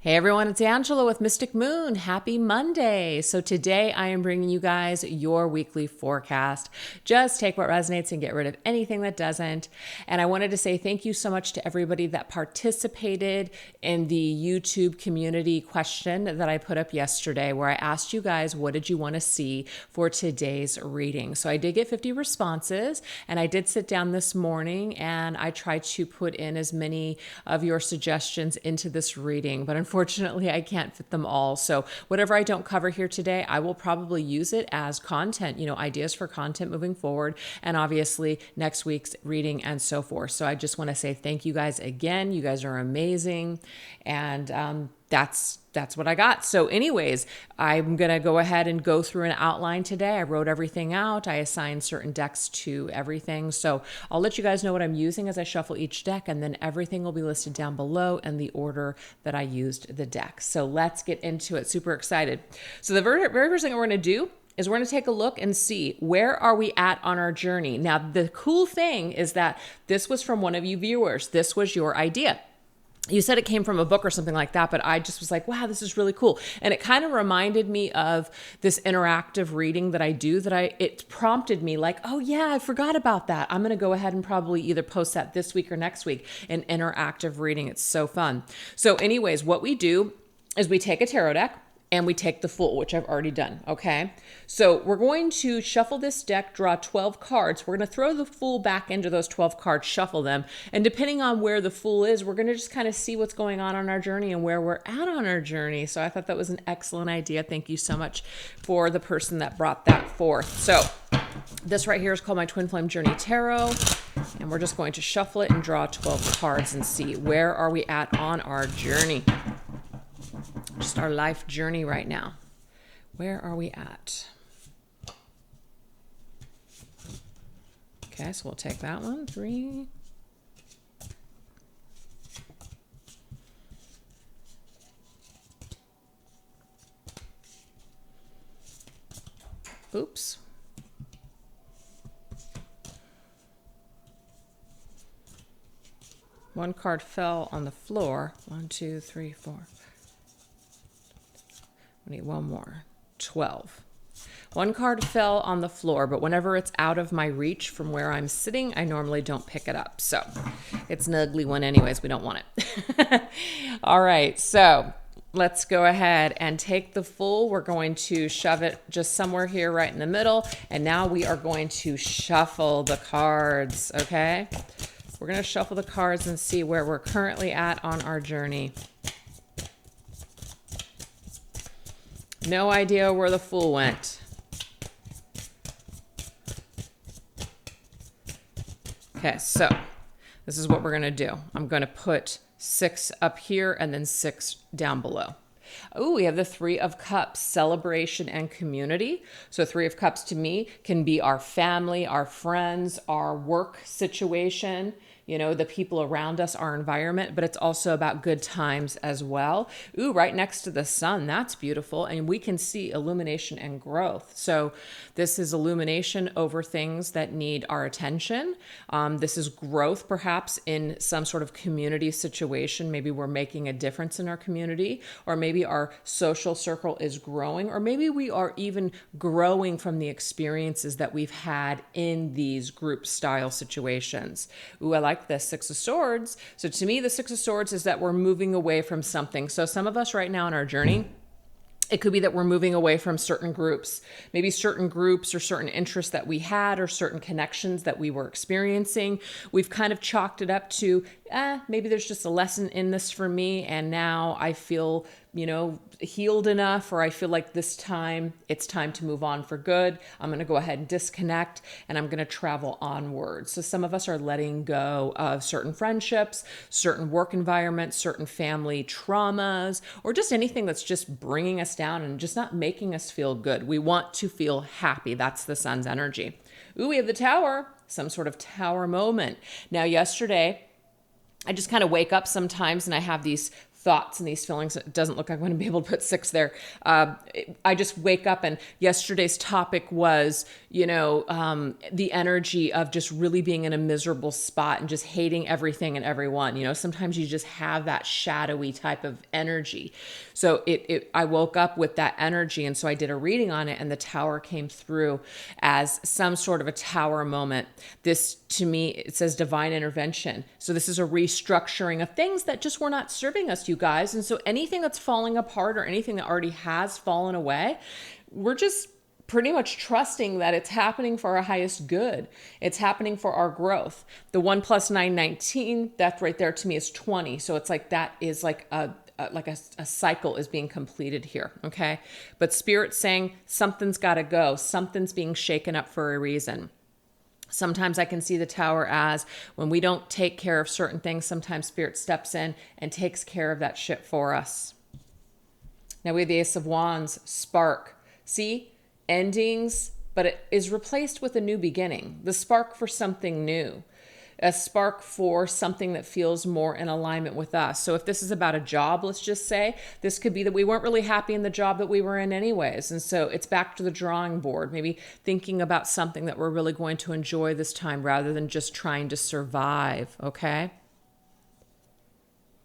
Hey everyone, it's Angela with Mystic Moon. Happy Monday. So today I am bringing you guys your weekly forecast. Just take what resonates and get rid of anything that doesn't. And I wanted to say thank you so much to everybody that participated in the YouTube community question that I put up yesterday, where I asked you guys, what did you want to see for today's reading? So I did get 50 responses, and I did sit down this morning and I tried to put in as many of your suggestions into this reading, but unfortunately, I can't fit them all. So whatever I don't cover here today, I will probably use it as content, ideas for content moving forward, and obviously next week's reading and so forth. So I just want to say thank you guys again. You guys are amazing. And that's what I got. So anyways, I'm going to go ahead and go through an outline today. I wrote everything out. I assigned certain decks to everything. So I'll let you guys know what I'm using as I shuffle each deck, and then everything will be listed down below in the order that I used the deck. So let's get into it. Super excited. So the very first thing we're going to do is we're going to take a look and see where are we at on our journey. Now, the cool thing is that this was from one of you viewers. This was your idea. You said it came from a book or something like that, but I just was like, wow, this is really cool. And it kind of reminded me of this interactive reading that I do, it prompted me like, oh yeah, I forgot about that. I'm going to go ahead and probably either post that this week or next week, an interactive reading. It's so fun. So anyways, what we do is we take a tarot deck and we take the Fool, which I've already done, okay? So we're going to shuffle this deck, draw 12 cards. We're going to throw the Fool back into those 12 cards, shuffle them, and depending on where the Fool is, we're going to just kind of see what's going on our journey and where we're at on our journey. So I thought that was an excellent idea. Thank you so much for the person that brought that forth. So this right here is called my Twin Flame Journey Tarot, and we're just going to shuffle it and draw 12 cards and see where are we at on our journey. Just our life journey right now. Where are we at? Okay, so we'll take that one. 3. Oops. One card fell on the floor. 1, 2, 3, 4. I need one more. 12. One card fell on the floor, but whenever it's out of my reach from where I'm sitting, I normally don't pick it up. So it's an ugly one anyways. We don't want it. All right. So let's go ahead and take the Fool. We're going to shove it just somewhere here right in the middle. And now we are going to shuffle the cards. Okay. We're going to shuffle the cards and see where we're currently at on our journey. No idea where the Fool went. Okay, so this is what we're going to do. I'm going to put 6 up here and then 6 down below. Oh, we have the 3 of Cups, celebration and community. So 3 of Cups to me can be our family, our friends, our work situation, the people around us, our environment, but it's also about good times as well. Ooh, right next to the sun. That's beautiful. And we can see illumination and growth. So this is illumination over things that need our attention. This is growth, perhaps in some sort of community situation. Maybe we're making a difference in our community, or maybe our social circle is growing, or maybe we are even growing from the experiences that we've had in these group style situations. Ooh, I like the 6 of Swords. So to me, the 6 of Swords is that we're moving away from something. So some of us right now in our journey, it could be that we're moving away from certain groups, maybe certain groups or certain interests that we had or certain connections that we were experiencing. We've kind of chalked it up to, maybe there's just a lesson in this for me. And now I feel, healed enough, or I feel like it's time to move on for good. I'm going to go ahead and disconnect and I'm going to travel onward. So some of us are letting go of certain friendships, certain work environments, certain family traumas, or just anything that's just bringing us down and just not making us feel good. We want to feel happy. That's the Sun's energy. Ooh, we have the Tower, some sort of Tower moment. Now, yesterday, I just kind of wake up sometimes and I have these thoughts and these feelings. It doesn't look like I'm going to be able to put 6 there. I just wake up, and yesterday's topic was, the energy of just really being in a miserable spot and just hating everything and everyone. Sometimes you just have that shadowy type of energy. So I woke up with that energy. And so I did a reading on it, and the tower came through as some sort of a tower moment. This, to me, it says divine intervention. So this is a restructuring of things that just were not serving us, you guys. And so anything that's falling apart or anything that already has fallen away, we're just pretty much trusting that it's happening for our highest good. It's happening for our growth. The 1 + 9, 19, that right there to me is 20. So it's like that is like a cycle is being completed here. Okay. But Spirit's saying something's got to go. Something's being shaken up for a reason. Sometimes I can see the tower as when we don't take care of certain things, sometimes Spirit steps in and takes care of that shit for us. Now we have the Ace of Wands, spark. See? Endings, but it is replaced with a new beginning. The spark for something new. A spark for something that feels more in alignment with us. So if this is about a job, let's just say, this could be that we weren't really happy in the job that we were in anyways. And so it's back to the drawing board, maybe thinking about something that we're really going to enjoy this time rather than just trying to survive, okay?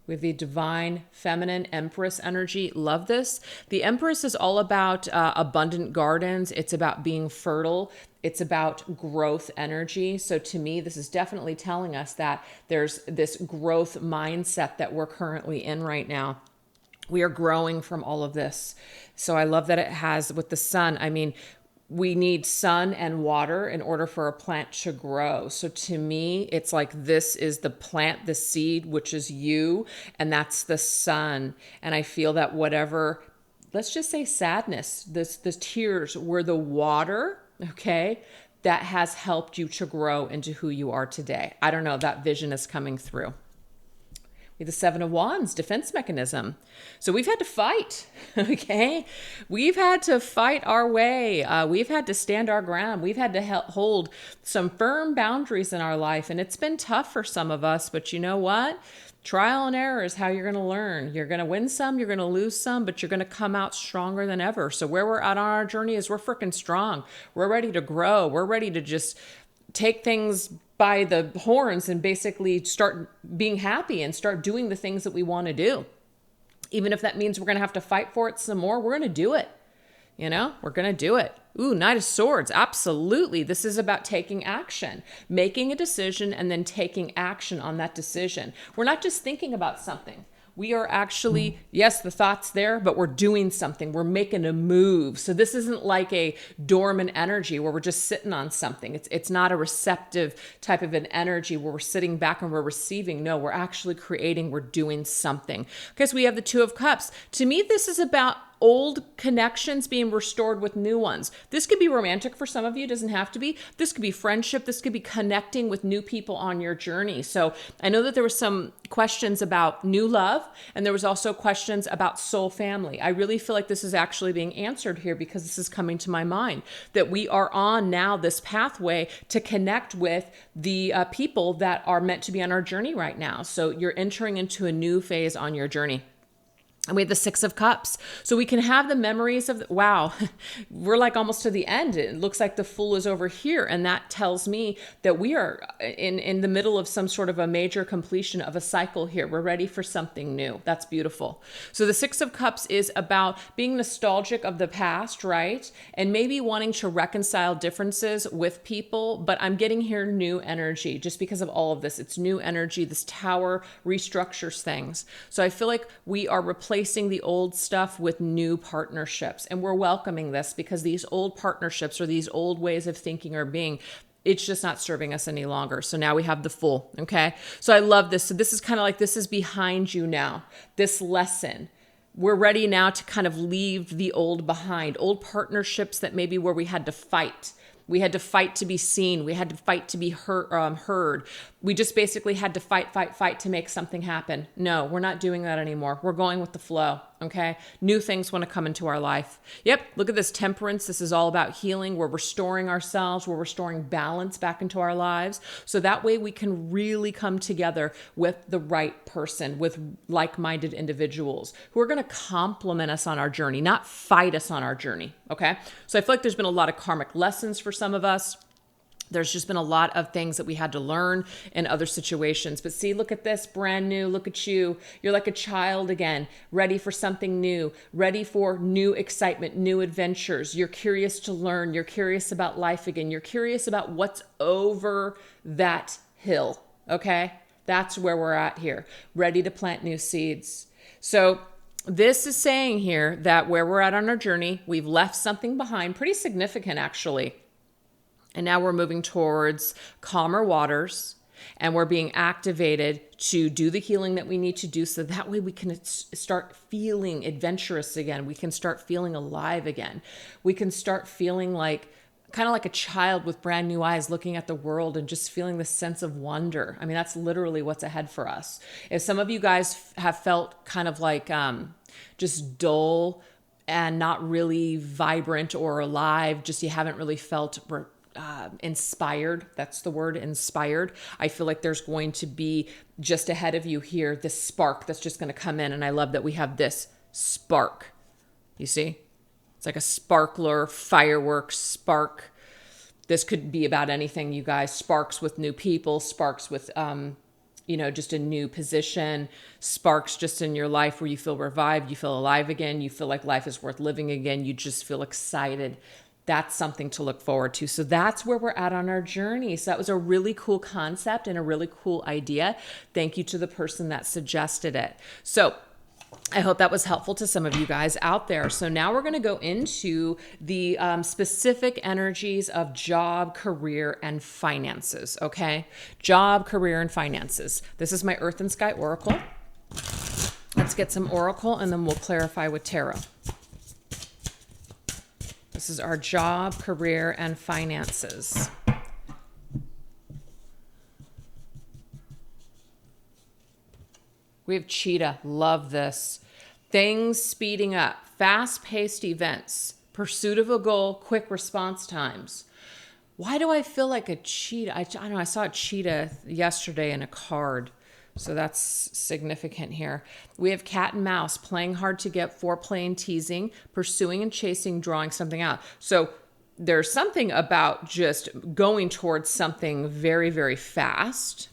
With the divine feminine Empress energy. Love this. The Empress is all about abundant gardens. It's about being fertile. It's about growth energy. So to me, this is definitely telling us that there's this growth mindset that we're currently in right now. We are growing from all of this. So I love that it has with the sun. I mean, we need sun and water in order for a plant to grow. So to me, it's like this is the plant, the seed, which is you, and that's the sun. And I feel that whatever, let's just say sadness, the tears were the water, okay, that has helped you to grow into who you are today. I don't know, that vision is coming through. We have the Seven of Wands, defense mechanism. So we've had to fight, okay? We've had to fight our way. We've had to stand our ground. We've had to hold some firm boundaries in our life. And it's been tough for some of us, but you know what? Trial and error is how you're going to learn. You're going to win some, you're going to lose some, but you're going to come out stronger than ever. So where we're at on our journey is we're freaking strong. We're ready to grow. We're ready to just take things by the horns and basically start being happy and start doing the things that we want to do. Even if that means we're going to have to fight for it some more, we're going to do it. We're going to do it. Ooh, Knight of Swords. Absolutely. This is about taking action, making a decision and then taking action on that decision. We're not just thinking about something. We are actually, yes, the thought's there, but we're doing something. We're making a move. So this isn't like a dormant energy where we're just sitting on something. It's not a receptive type of an energy where we're sitting back and we're receiving. No, we're actually creating, we're doing something. Okay, so we have the Two of Cups. To me, this is about old connections being restored with new ones. This could be romantic for some of you. It doesn't have to be. This could be friendship. This could be connecting with new people on your journey. So I know that there were some questions about new love, and there was also questions about soul family. I really feel like this is actually being answered here because this is coming to my mind, that we are on now this pathway to connect with the people that are meant to be on our journey right now. So you're entering into a new phase on your journey. And we have the Six of Cups. So we can have the memories of, wow, we're like almost to the end. It looks like the Fool is over here. And that tells me that we are in the middle of some sort of a major completion of a cycle here. We're ready for something new. That's beautiful. So the Six of Cups is about being nostalgic of the past, right? And maybe wanting to reconcile differences with people. But I'm getting here new energy just because of all of this. It's new energy. This tower restructures things. So I feel like we are replacing the old stuff with new partnerships. And we're welcoming this because these old partnerships or these old ways of thinking or being, it's just not serving us any longer. So now we have the Fool. Okay. So I love this. So this is kind of like, this is behind you now, this lesson. We're ready now to kind of leave the old behind, old partnerships that maybe where we had to fight. We had to fight to be seen. We had to fight to be heard. We just basically had to fight to make something happen. No, we're not doing that anymore. We're going with the flow, okay? New things want to come into our life. Yep, look at this Temperance. This is all about healing. We're restoring ourselves. We're restoring balance back into our lives. So that way we can really come together with the right person, with like-minded individuals who are going to complement us on our journey, not fight us on our journey, okay? So I feel like there's been a lot of karmic lessons for some of us. There's just been a lot of things that we had to learn in other situations. But see, look at this, brand new. Look at you. You're like a child again, ready for something new, ready for new excitement, new adventures. You're curious to learn. You're curious about life again. You're curious about what's over that hill. Okay? That's where we're at here, ready to plant new seeds. So this is saying here that where we're at on our journey, we've left something behind, pretty significant actually. And now we're moving towards calmer waters, and we're being activated to do the healing that we need to do so that way we can start feeling adventurous again. We can start feeling alive again. We can start feeling like kind of like a child with brand new eyes looking at the world and just feeling this sense of wonder. I mean, that's literally what's ahead for us. If some of you guys have felt kind of like just dull and not really vibrant or alive, just you haven't really felt inspired. That's the word, inspired. I feel like there's going to be just ahead of you here, this spark that's just going to come in. And I love that we have this spark. You see? It's like a sparkler, fireworks, spark. This could be about anything, you guys. Sparks with new people, sparks with, just a new position, sparks just in your life where you feel revived, you feel alive again, you feel like life is worth living again, you just feel excited. That's something to look forward to. So that's where we're at on our journey. So that was a really cool concept and a really cool idea. Thank you to the person that suggested it. So I hope that was helpful to some of you guys out there. So now we're going to go into the specific energies of job, career, and finances. Okay? Job, career, and finances. This is my Earth and Sky Oracle. Let's get some Oracle and then we'll clarify with Tarot. This is our job, career, and finances. We have Cheetah. Love this. Things speeding up. Fast-paced events. Pursuit of a goal. Quick response times. Why do I feel like a cheetah? I don't know. I saw a cheetah yesterday in a card. So that's significant here. We have cat and mouse, playing hard to get, foreplay and teasing, pursuing and chasing, drawing something out. So there's something about just going towards something very, very fast.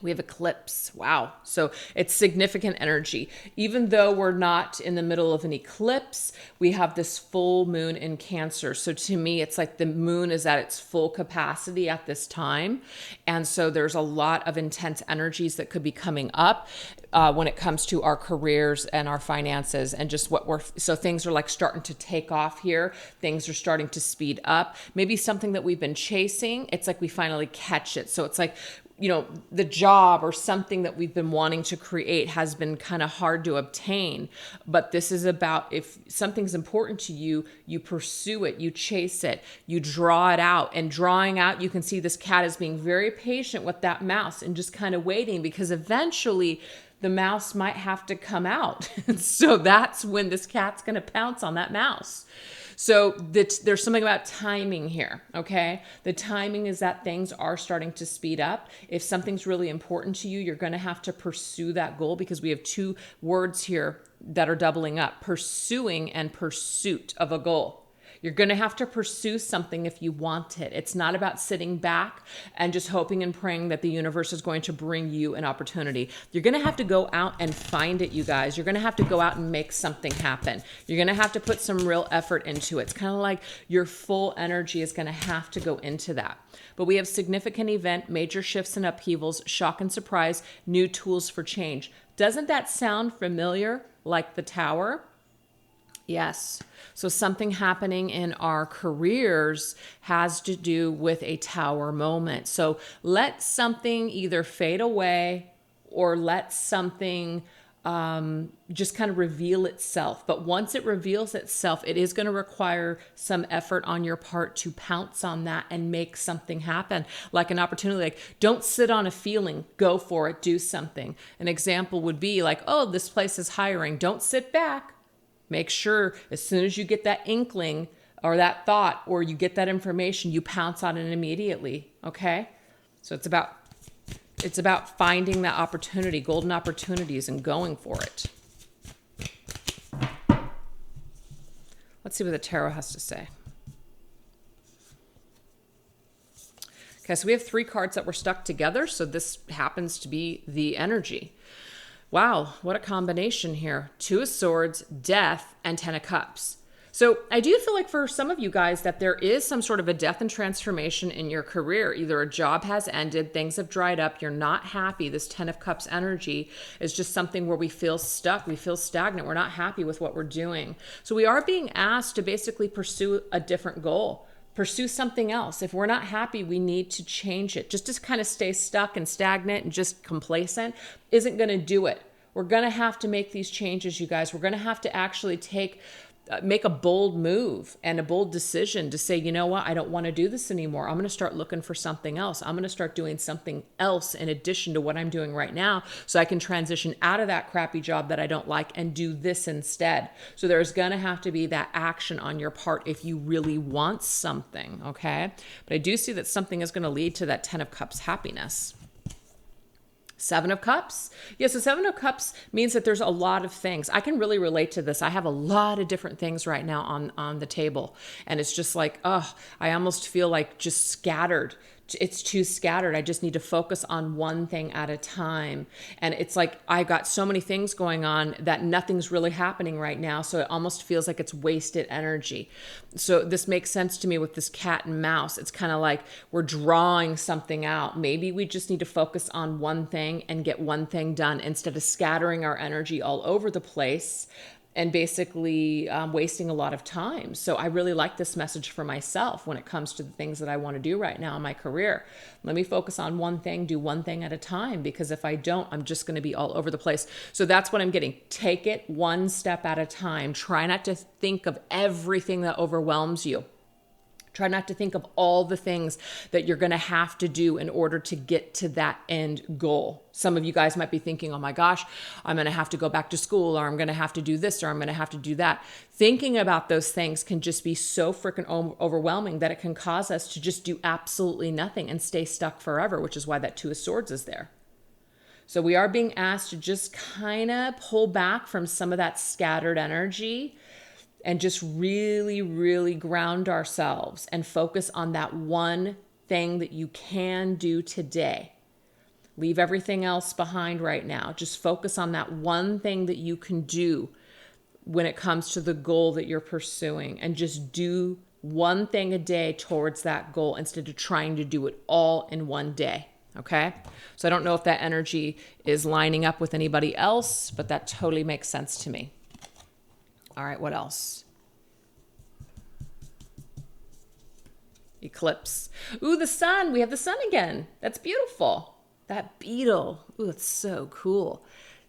We have eclipse. Wow. So it's significant energy. Even though we're not in the middle of an eclipse, we have this full moon in Cancer. So to me, it's like the moon is at its full capacity at this time. And so there's a lot of intense energies that could be coming up when it comes to our careers and our finances and just so things are like starting to take off here. Things are starting to speed up. Maybe something that we've been chasing, it's like we finally catch it. So it's like, the job or something that we've been wanting to create has been kind of hard to obtain. But this is about if something's important to you, you pursue it, you chase it, you draw it out. And drawing out, you can see this cat is being very patient with that mouse and just kind of waiting because eventually the mouse might have to come out. So that's when this cat's going to pounce on that mouse. So there's something about timing here, okay? The timing is that things are starting to speed up. If something's really important to you, you're going to have to pursue that goal because we have two words here that are doubling up, pursuing and pursuit of a goal. You're going to have to pursue something if you want it. It's not about sitting back and just hoping and praying that the universe is going to bring you an opportunity. You're going to have to go out and find it, you guys. You're going to have to go out and make something happen. You're going to have to put some real effort into it. It's kind of like your full energy is going to have to go into that. But we have significant event, major shifts and upheavals, shock and surprise, new tools for change. Doesn't that sound familiar, like the Tower? Yes. So something happening in our careers has to do with a Tower moment. So let something either fade away or let something just kind of reveal itself. But once it reveals itself, it is going to require some effort on your part to pounce on that and make something happen. Like an opportunity, like don't sit on a feeling, go for it, do something. An example would be like, oh, this place is hiring. Don't sit back. Make sure as soon as you get that inkling or that thought or you get that information, you pounce on it immediately, okay? So it's about finding that opportunity, golden opportunities, and going for it. Let's see what the Tarot has to say. Okay, so we have 3 cards that were stuck together. So this happens to be the energy. Wow, what a combination here. 2 of Swords, Death, and 10 of Cups. So I do feel like for some of you guys that there is some sort of a death and transformation in your career. Either a job has ended, things have dried up, you're not happy. This 10 of Cups energy is just something where we feel stuck, we feel stagnant, we're not happy with what we're doing. So we are being asked to basically pursue a different goal. Pursue something else. If we're not happy, we need to change it. Just to kind of stay stuck and stagnant and just complacent isn't going to do it. We're going to have to make these changes, you guys. We're going to have to actually make a bold move and a bold decision to say, you know what, I don't want to do this anymore. I'm going to start looking for something else. I'm going to start doing something else in addition to what I'm doing right now so I can transition out of that crappy job that I don't like and do this instead. So there's going to have to be that action on your part if you really want something, okay? But I do see that something is going to lead to that 10 of Cups happiness. 7 of Cups. Yeah, so 7 of Cups means that there's a lot of things. I can really relate to this. I have a lot of different things right now on the table. And it's just like, oh, I almost feel like just scattered. It's too scattered. I just need to focus on one thing at a time. And it's like I got so many things going on that nothing's really happening right now. So it almost feels like it's wasted energy. So this makes sense to me with this cat and mouse. It's kind of like we're drawing something out. Maybe we just need to focus on one thing and get one thing done instead of scattering our energy all over the place and basically wasting a lot of time. So I really like this message for myself when it comes to the things that I want to do right now in my career. Let me focus on one thing, do one thing at a time, because if I don't, I'm just going to be all over the place. So that's what I'm getting. Take it one step at a time. Try not to think of everything that overwhelms you. Try not to think of all the things that you're going to have to do in order to get to that end goal. Some of you guys might be thinking, oh my gosh, I'm going to have to go back to school, or I'm going to have to do this, or I'm going to have to do that. Thinking about those things can just be so freaking overwhelming that it can cause us to just do absolutely nothing and stay stuck forever, which is why that 2 of Swords is there. So we are being asked to just kind of pull back from some of that scattered energy and just really, really ground ourselves and focus on that one thing that you can do today. Leave everything else behind right now. Just focus on that one thing that you can do when it comes to the goal that you're pursuing, and just do one thing a day towards that goal instead of trying to do it all in one day. Okay? So I don't know if that energy is lining up with anybody else, but that totally makes sense to me. All right, what else? Eclipse. Ooh, the sun. We have the sun again. That's beautiful. That beetle. Ooh, it's so cool.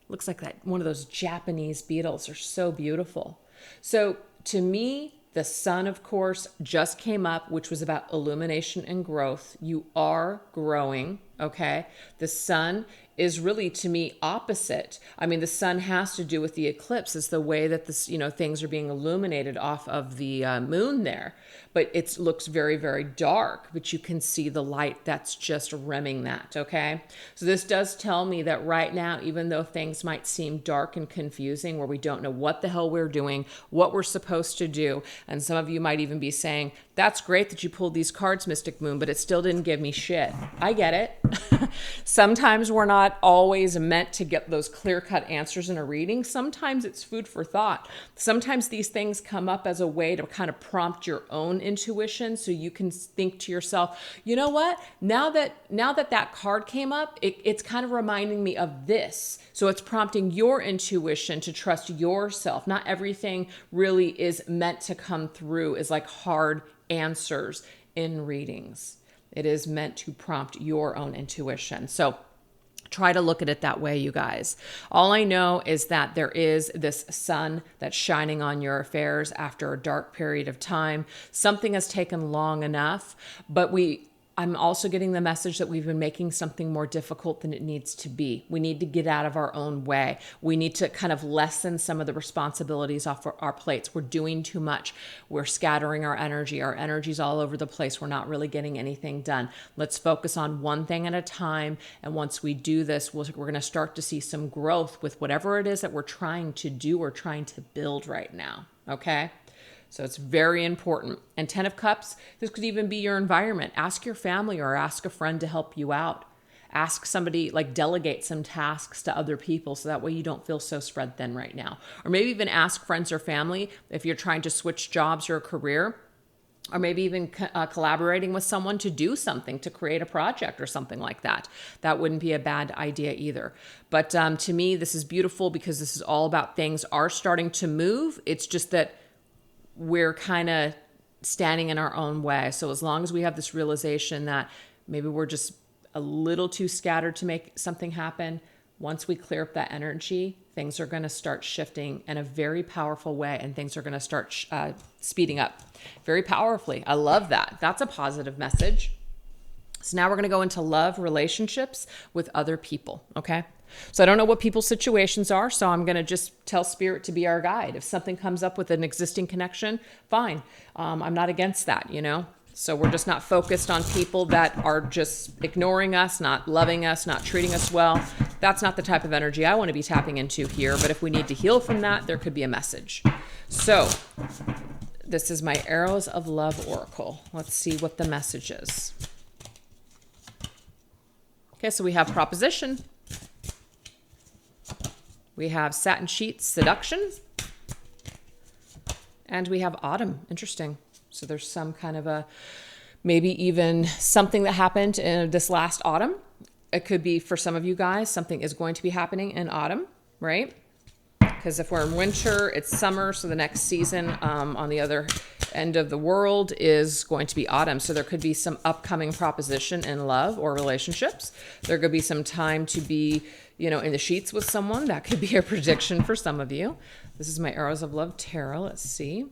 Looks like that one of those Japanese beetles are so beautiful. So to me, the sun, of course, just came up, which was about illumination and growth. You are growing, okay? The sun is really, to me, opposite. I mean, the sun has to do with the eclipse. It's the way that this, things are being illuminated off of the moon there. But it looks very, very dark, but you can see the light that's just rimming that, okay? So this does tell me that right now, even though things might seem dark and confusing, where we don't know what the hell we're doing, what we're supposed to do, and some of you might even be saying, that's great that you pulled these cards, Mystic Moon, but it still didn't give me shit. I get it. Sometimes we're not always meant to get those clear-cut answers in a reading. Sometimes it's food for thought. Sometimes these things come up as a way to kind of prompt your own intuition, so you can think to yourself, you know what? Now that card came up, it's kind of reminding me of this. So it's prompting your intuition to trust yourself. Not everything really is meant to come through as like hard answers in readings. It is meant to prompt your own intuition. So try to look at it that way, you guys. All I know is that there is this sun that's shining on your affairs after a dark period of time. Something has taken long enough, but I'm also getting the message that we've been making something more difficult than it needs to be. We need to get out of our own way. We need to kind of lessen some of the responsibilities off our plates. We're doing too much. We're scattering our energy. Our energy's all over the place. We're not really getting anything done. Let's focus on one thing at a time. And once we do this, we're going to start to see some growth with whatever it is that we're trying to do or trying to build right now. Okay? So it's very important. And 10 of Cups, this could even be your environment. Ask your family or ask a friend to help you out. Ask somebody, like delegate some tasks to other people so that way you don't feel so spread thin right now. Or maybe even ask friends or family if you're trying to switch jobs or a career, or maybe even collaborating with someone to do something, to create a project or something like that. That wouldn't be a bad idea either. But to me, this is beautiful because this is all about things are starting to move. It's just that we're kind of standing in our own way. So as long as we have this realization that maybe we're just a little too scattered to make something happen, once we clear up that energy, things are going to start shifting in a very powerful way, and things are going to start speeding up very powerfully. I love that. That's a positive message. So now we're going to go into love relationships with other people, okay? So I don't know what people's situations are, so I'm going to just tell Spirit to be our guide. If something comes up with an existing connection, fine. I'm not against that, you know? So we're just not focused on people that are just ignoring us, not loving us, not treating us well. That's not the type of energy I want to be tapping into here. But if we need to heal from that, there could be a message. So this is my Arrows of Love Oracle. Let's see what the message is. Okay, so we have proposition. We have satin sheets, seduction. And we have autumn. Interesting. So there's some kind of a, maybe even something that happened in this last autumn. It could be for some of you guys, something is going to be happening in autumn, right? Because if we're in winter, it's summer. So the next season on the other end of the world is going to be autumn. So there could be some upcoming proposition in love or relationships. There could be some time to be, you know, in the sheets with someone. That could be a prediction for some of you. This is my Arrows of Love Tarot. Let's see.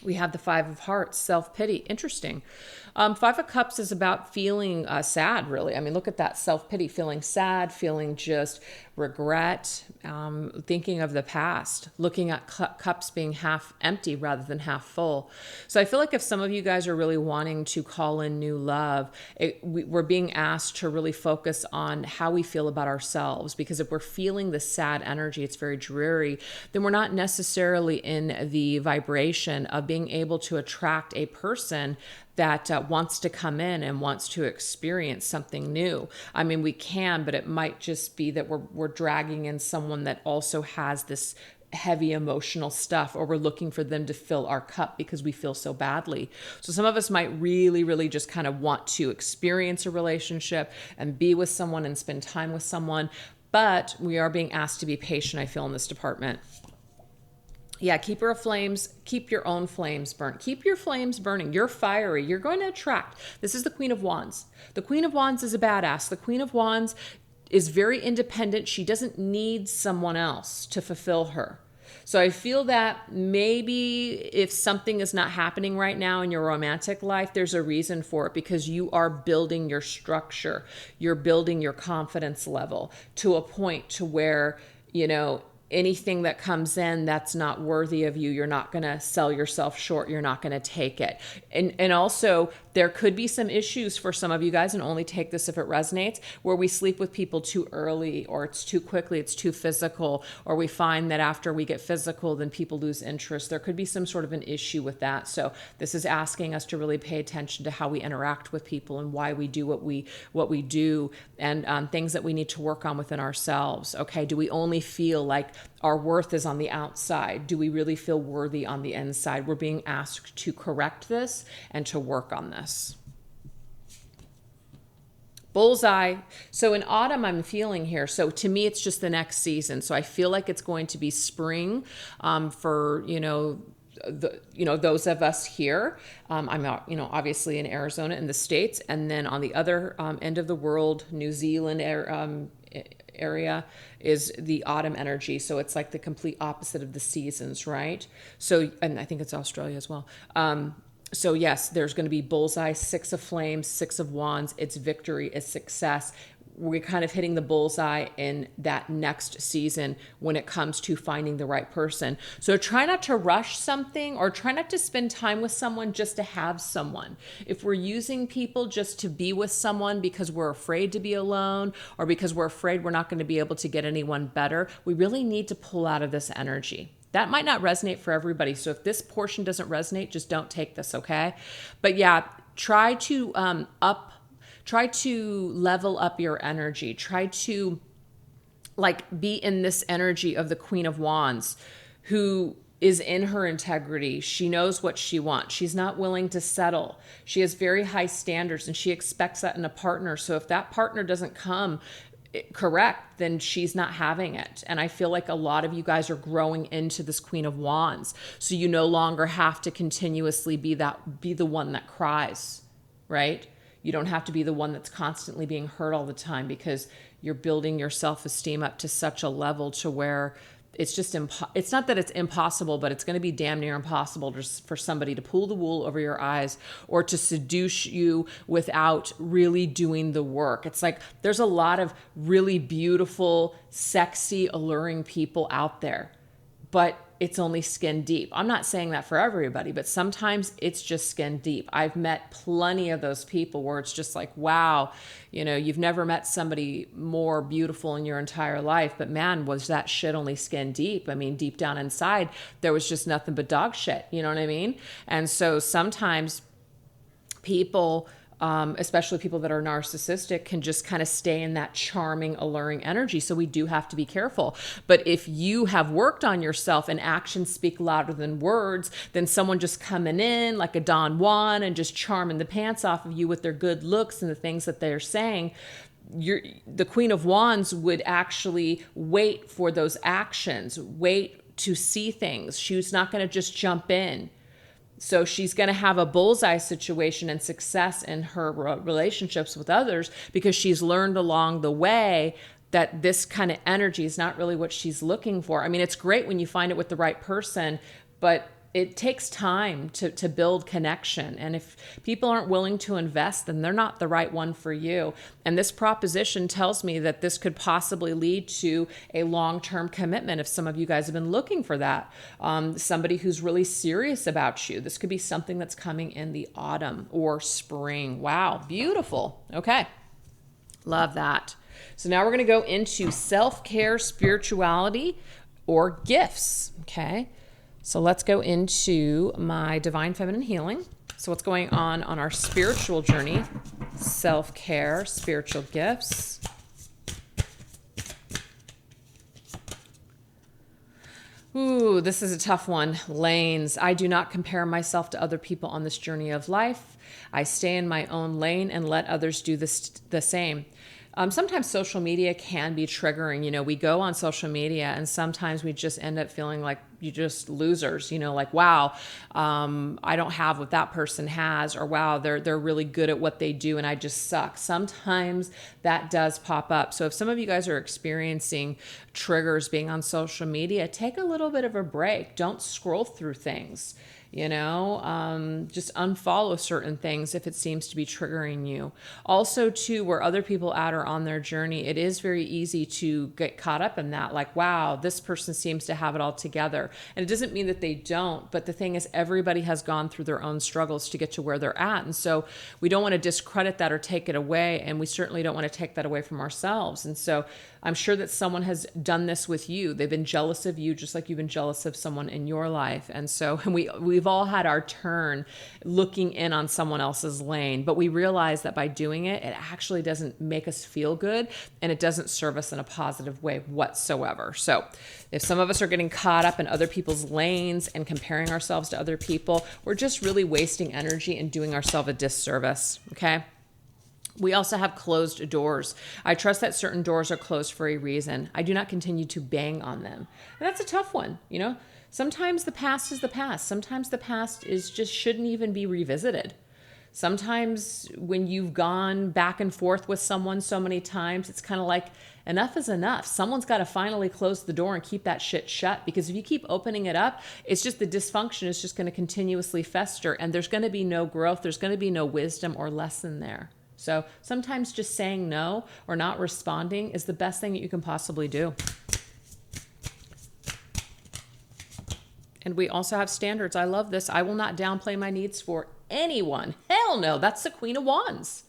We have the Five of Hearts, self-pity. Interesting. Five of Cups is about feeling sad, really. I mean, look at that, self-pity, feeling sad, feeling just regret, thinking of the past, looking at cups being half empty rather than half full. So I feel like if some of you guys are really wanting to call in new love, we're being asked to really focus on how we feel about ourselves, because if we're feeling the sad energy, it's very dreary, then we're not necessarily in the vibration of being able to attract a person that wants to come in and wants to experience something new. I mean, we can, but it might just be that we're dragging in someone that also has this heavy emotional stuff, or we're looking for them to fill our cup because we feel so badly. So some of us might really, really just kind of want to experience a relationship and be with someone and spend time with someone, but we are being asked to be patient, I feel, in this department. Yeah, keeper of flames, keep your own flames burnt. Keep your flames burning. You're fiery. You're going to attract. This is the Queen of Wands. The Queen of Wands is a badass. The Queen of Wands is very independent. She doesn't need someone else to fulfill her. So I feel that maybe if something is not happening right now in your romantic life, there's a reason for it, because you are building your structure. You're building your confidence level to a point to where, you know, anything that comes in that's not worthy of you, you're not going to sell yourself short. You're not going to take it. And also, there could be some issues for some of you guys, and only take this if it resonates, where we sleep with people too early, or it's too quickly, it's too physical, or we find that after we get physical, then people lose interest. There could be some sort of an issue with that. So this is asking us to really pay attention to how we interact with people and why we do what we do, and things that we need to work on within ourselves. Okay, do we only feel like our worth is on the outside? Do we really feel worthy on the inside? We're being asked to correct this and to work on this. Bullseye. So in autumn, I'm feeling here. So to me, it's just the next season. So I feel like it's going to be spring for, those of us here. I'm out, obviously in Arizona in the States. And then on the other end of the world, New Zealand area is the autumn energy. So it's like the complete opposite of the seasons, right? So, and I think it's Australia as well. So yes, there's going to be bullseye, Six of Flames, Six of Wands. It's victory, it's success. We're kind of hitting the bullseye in that next season when it comes to finding the right person. So try not to rush something, or try not to spend time with someone just to have someone. If we're using people just to be with someone because we're afraid to be alone, or because we're afraid we're not going to be able to get anyone better, we really need to pull out of this energy. That might not resonate for everybody. So if this portion doesn't resonate, just don't take this, okay? But yeah, try to level up your energy. Try to like be in this energy of the Queen of Wands, who is in her integrity. She knows what she wants. She's not willing to settle. She has very high standards and she expects that in a partner. So if that partner doesn't come correct, then she's not having it. And I feel like a lot of you guys are growing into this Queen of Wands. So you no longer have to continuously be the one that cries, right? You don't have to be the one that's constantly being hurt all the time, because you're building your self-esteem up to such a level to where it's just it's not that it's impossible, but it's going to be damn near impossible just for somebody to pull the wool over your eyes or to seduce you without really doing the work. It's like there's a lot of really beautiful, sexy, alluring people out there, but it's only skin deep. I'm not saying that for everybody, but sometimes it's just skin deep. I've met plenty of those people where it's just like, wow, you know, you've never met somebody more beautiful in your entire life, but man, was that shit only skin deep. I mean, deep down inside, there was just nothing but dog shit. You know what I mean? And so sometimes people, especially people that are narcissistic, can just kind of stay in that charming, alluring energy. So we do have to be careful. But if you have worked on yourself and actions speak louder than words, then someone just coming in like a Don Juan and just charming the pants off of you with their good looks and the things that they're saying, the Queen of Wands would actually wait for those actions, wait to see things. She's not going to just jump in. So she's going to have a bullseye situation and success in her relationships with others, because she's learned along the way that this kind of energy is not really what she's looking for. I mean, it's great when you find it with the right person, but it takes time to build connection. And if people aren't willing to invest, then they're not the right one for you. And this proposition tells me that this could possibly lead to a long-term commitment if some of you guys have been looking for that. Somebody who's really serious about you. This could be something that's coming in the autumn or spring. Wow, beautiful. Okay, love that. So now we're going to go into self-care, spirituality, or gifts, okay? So let's go into my Divine Feminine Healing. So what's going on our spiritual journey? Self-care, spiritual gifts. Ooh, this is a tough one. Lanes. I do not compare myself to other people on this journey of life. I stay in my own lane and let others do the same. Sometimes social media can be triggering. You know, we go on social media and sometimes we just end up feeling like you just losers, you know, like, wow, I don't have what that person has, or wow, they're really good at what they do and I just suck. Sometimes that does pop up. So if some of you guys are experiencing triggers being on social media, take a little bit of a break. Don't scroll through things. You know, just unfollow certain things if it seems to be triggering you. Also, too, where other people are on their journey, it is very easy to get caught up in that. Like, wow, this person seems to have it all together. And it doesn't mean that they don't. But the thing is, everybody has gone through their own struggles to get to where they're at. And so we don't want to discredit that or take it away. And we certainly don't want to take that away from ourselves. And so I'm sure that someone has done this with you. They've been jealous of you just like you've been jealous of someone in your life. And so we've all had our turn looking in on someone else's lane, but we realize that by doing it, it actually doesn't make us feel good and it doesn't serve us in a positive way whatsoever. So if some of us are getting caught up in other people's lanes and comparing ourselves to other people, we're just really wasting energy and doing ourselves a disservice, okay? We also have closed doors. I trust that certain doors are closed for a reason. I do not continue to bang on them. And that's a tough one, you know? Sometimes the past is the past. Sometimes the past shouldn't even be revisited. Sometimes when you've gone back and forth with someone so many times, it's kind of like enough is enough. Someone's got to finally close the door and keep that shit shut, because if you keep opening it up, it's just the dysfunction is just going to continuously fester and there's going to be no growth. There's going to be no wisdom or lesson there. So sometimes just saying no or not responding is the best thing that you can possibly do. And we also have standards. I love this. I will not downplay my needs for anyone. Hell no. That's the Queen of Wands.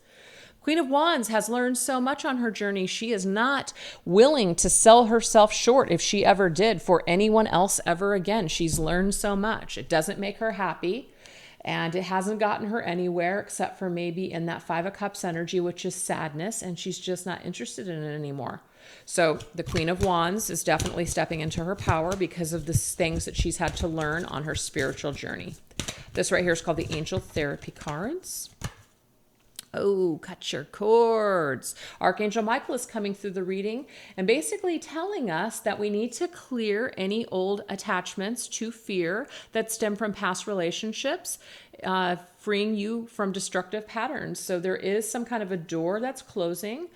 Queen of Wands has learned so much on her journey. She is not willing to sell herself short, if she ever did, for anyone else ever again. She's learned so much. It doesn't make her happy. And it hasn't gotten her anywhere except for maybe in that Five of Cups energy, which is sadness. And she's just not interested in it anymore. So the Queen of Wands is definitely stepping into her power because of the things that she's had to learn on her spiritual journey. This right here is called the Angel Therapy cards. Oh, cut your cords. Archangel Michael is coming through the reading and basically telling us that we need to clear any old attachments to fear that stem from past relationships, freeing you from destructive patterns. So there is some kind of a door that's closing.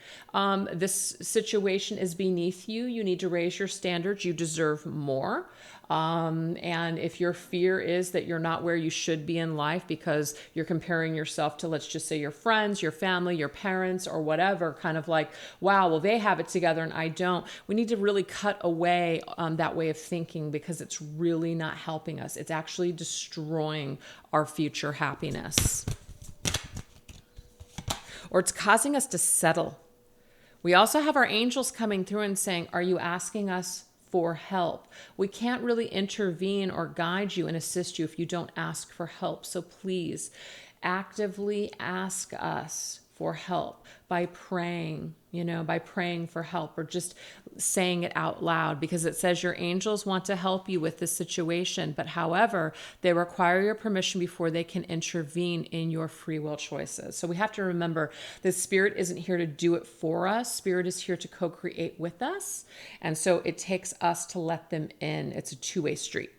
This situation is beneath you. You need to raise your standards. You deserve more. And if your fear is that you're not where you should be in life because you're comparing yourself to, let's just say, your friends, your family, your parents, or whatever, kind of like, wow, well, they have it together and I don't. We need to really cut away that way of thinking because it's really not helping us. It's actually destroying our future happiness. Or it's causing us to settle. We also have our angels coming through and saying, are you asking us for help? We can't really intervene or guide you and assist you if you don't ask for help. So please actively ask us for help by praying, by praying for help or just saying it out loud, because it says your angels want to help you with this situation. But however, they require your permission before they can intervene in your free will choices. So we have to remember that Spirit isn't here to do it for us. Spirit is here to co-create with us. And so it takes us to let them in. It's a two-way street.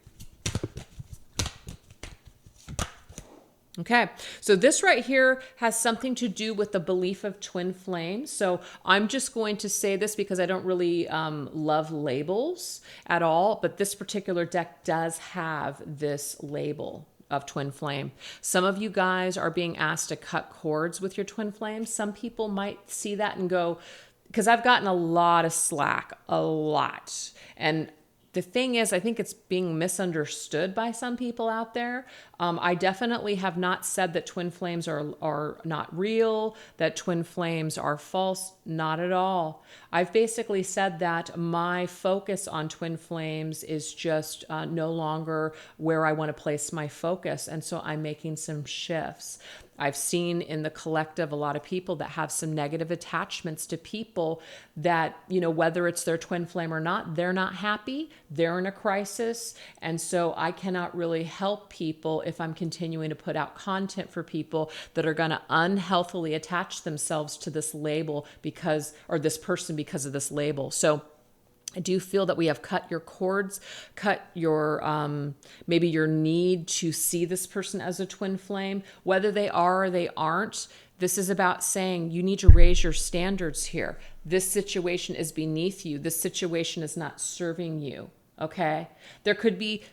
Okay, so this right here has something to do with the belief of twin flames. So I'm just going to say this because I don't really love labels at all, but this particular deck does have this label of twin flame. Some of you guys are being asked to cut cords with your twin flame. Some people might see that and go, because I've gotten a lot of slack, a lot. And the thing is, I think it's being misunderstood by some people out there. I definitely have not said that twin flames are not real, that twin flames are false. Not at all. I've basically said that my focus on twin flames is just no longer where I want to place my focus. And so I'm making some shifts. I've seen in the collective a lot of people that have some negative attachments to people that, whether it's their twin flame or not, they're not happy, they're in a crisis. And so I cannot really help people if I'm continuing to put out content for people that are going to unhealthily attach themselves to this label or this person because of this label. So I do feel that we have cut your cords, cut your, maybe your need to see this person as a twin flame, whether they are or they aren't. This is about saying you need to raise your standards here. This situation is beneath you. This situation is not serving you. Okay. There could be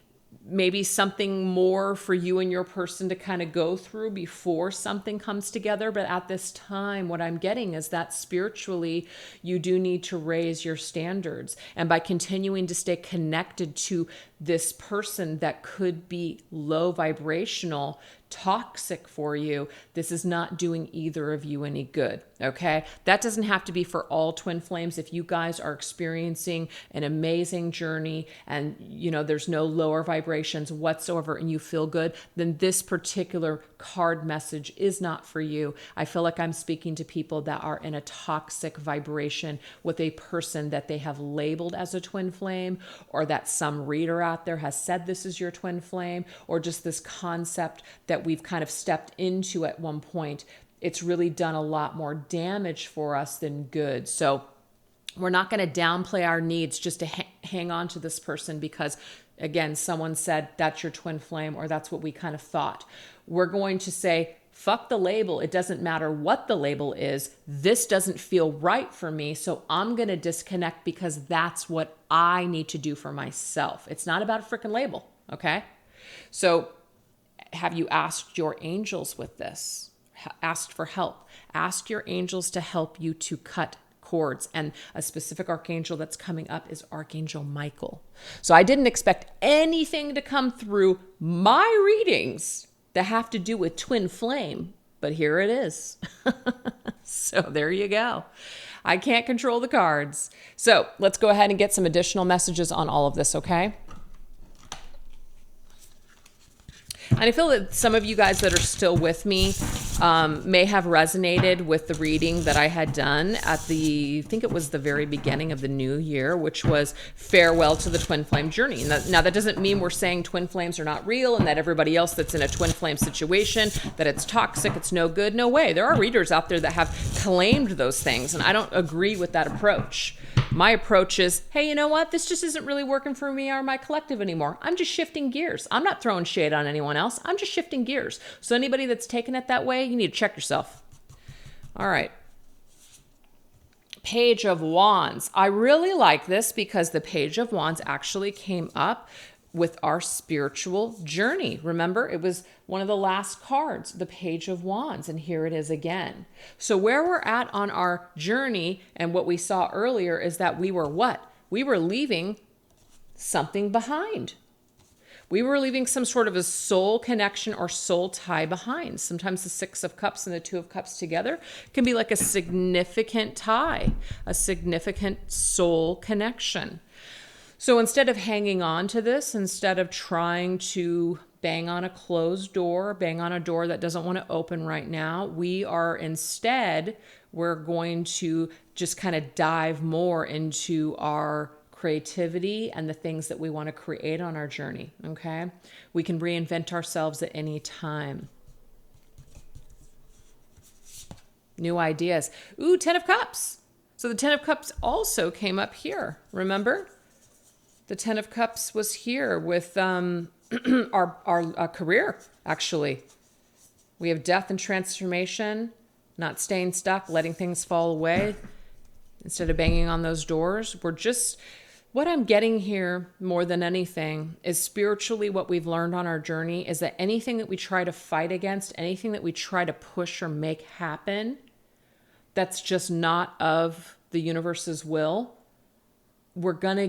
maybe something more for you and your person to kind of go through before something comes together. But at this time, what I'm getting is that spiritually, you do need to raise your standards. And by continuing to stay connected to this person that could be low vibrational, toxic for you, this is not doing either of you any good. Okay. That doesn't have to be for all twin flames. If you guys are experiencing an amazing journey and there's no lower vibrations whatsoever and you feel good, then this particular card message is not for you. I feel like I'm speaking to people that are in a toxic vibration with a person that they have labeled as a twin flame, or that some reader out there has said this is your twin flame, or just this concept that we've kind of stepped into at one point. It's really done a lot more damage for us than good. So we're not going to downplay our needs just to hang on to this person because, again, someone said that's your twin flame, or that's what we kind of thought. We're going to say, fuck the label. It doesn't matter what the label is. This doesn't feel right for me. So I'm going to disconnect because that's what I need to do for myself. It's not about a freaking label. Okay. So have you asked your angels with this? Asked for help. Ask your angels to help you to cut cords. And a specific archangel that's coming up is Archangel Michael. So I didn't expect anything to come through my readings that have to do with twin flame, but here it is. So there you go. I can't control the cards. So let's go ahead and get some additional messages on all of this, okay? And I feel that some of you guys that are still with me may have resonated with the reading that I had done at I think it was the very beginning of the new year, which was Farewell to the Twin Flame Journey. Now, that doesn't mean we're saying twin flames are not real and that everybody else that's in a twin flame situation, that it's toxic, it's no good. No way. There are readers out there that have claimed those things, and I don't agree with that approach. My approach is, hey, you know what? This just isn't really working for me or my collective anymore. I'm just shifting gears. I'm not throwing shade on anyone else. I'm just shifting gears. So anybody that's taking it that way, you need to check yourself. All right. Page of Wands. I really like this because the Page of Wands actually came up with our spiritual journey. Remember, it was one of the last cards, the Page of Wands, and here it is again. So where we're at on our journey and what we saw earlier is that we were what? We were leaving something behind. We were leaving some sort of a soul connection or soul tie behind. Sometimes the Six of Cups and the Two of Cups together can be like a significant tie, a significant soul connection. So instead of hanging on to this, instead of trying to bang on a closed door, bang on a door that doesn't want to open right now, we're going to just kind of dive more into our creativity and the things that we want to create on our journey, okay? We can reinvent ourselves at any time. New ideas. Ooh, Ten of Cups. So the Ten of Cups also came up here, remember? The Ten of Cups was here with our career, actually. We have death and transformation, not staying stuck, letting things fall away. Instead of banging on those doors, what I'm getting here more than anything is spiritually what we've learned on our journey is that anything that we try to fight against, anything that we try to push or make happen, that's just not of the universe's will, we're going to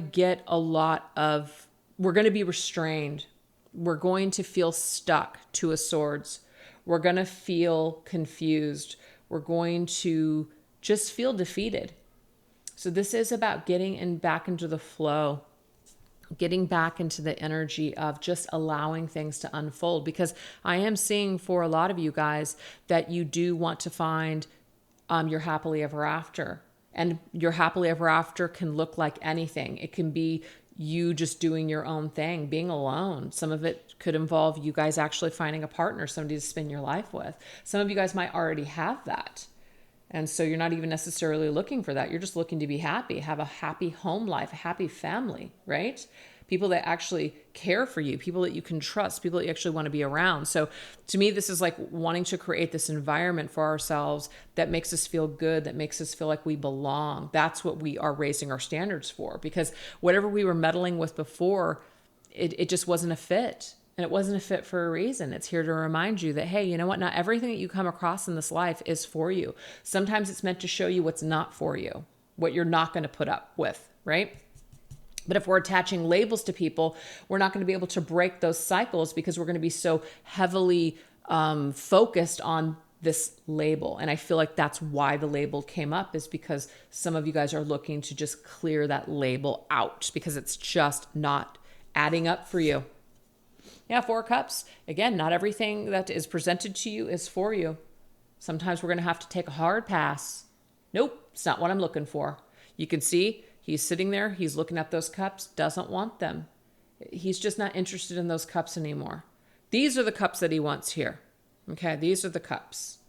be restrained. We're going to feel stuck, Two of Swords. We're going to feel confused. We're going to just feel defeated. So this is about getting back into the flow, getting back into the energy of just allowing things to unfold. Because I am seeing for a lot of you guys that you do want to find your happily ever after. And your happily ever after can look like anything. It can be you just doing your own thing, being alone. Some of it could involve you guys actually finding a partner, somebody to spend your life with. Some of you guys might already have that. And so you're not even necessarily looking for that. You're just looking to be happy, have a happy home life, a happy family, right? People that actually care for you, people that you can trust, people that you actually want to be around. So to me, this is like wanting to create this environment for ourselves that makes us feel good, that makes us feel like we belong. That's what we are raising our standards for, because whatever we were meddling with before, it just wasn't a fit. And it wasn't a fit for a reason. It's here to remind you that, hey, you know what? Not everything that you come across in this life is for you. Sometimes it's meant to show you what's not for you, what you're not going to put up with, right? But if we're attaching labels to people, we're not going to be able to break those cycles because we're going to be so heavily focused on this label. And I feel like that's why the label came up, is because some of you guys are looking to just clear that label out because it's just not adding up for you. Yeah, Four Cups. Again, not everything that is presented to you is for you. Sometimes we're going to have to take a hard pass. Nope, it's not what I'm looking for. You can see he's sitting there. He's looking at those cups, doesn't want them. He's just not interested in those cups anymore. These are the cups that he wants here. Okay, these are the cups.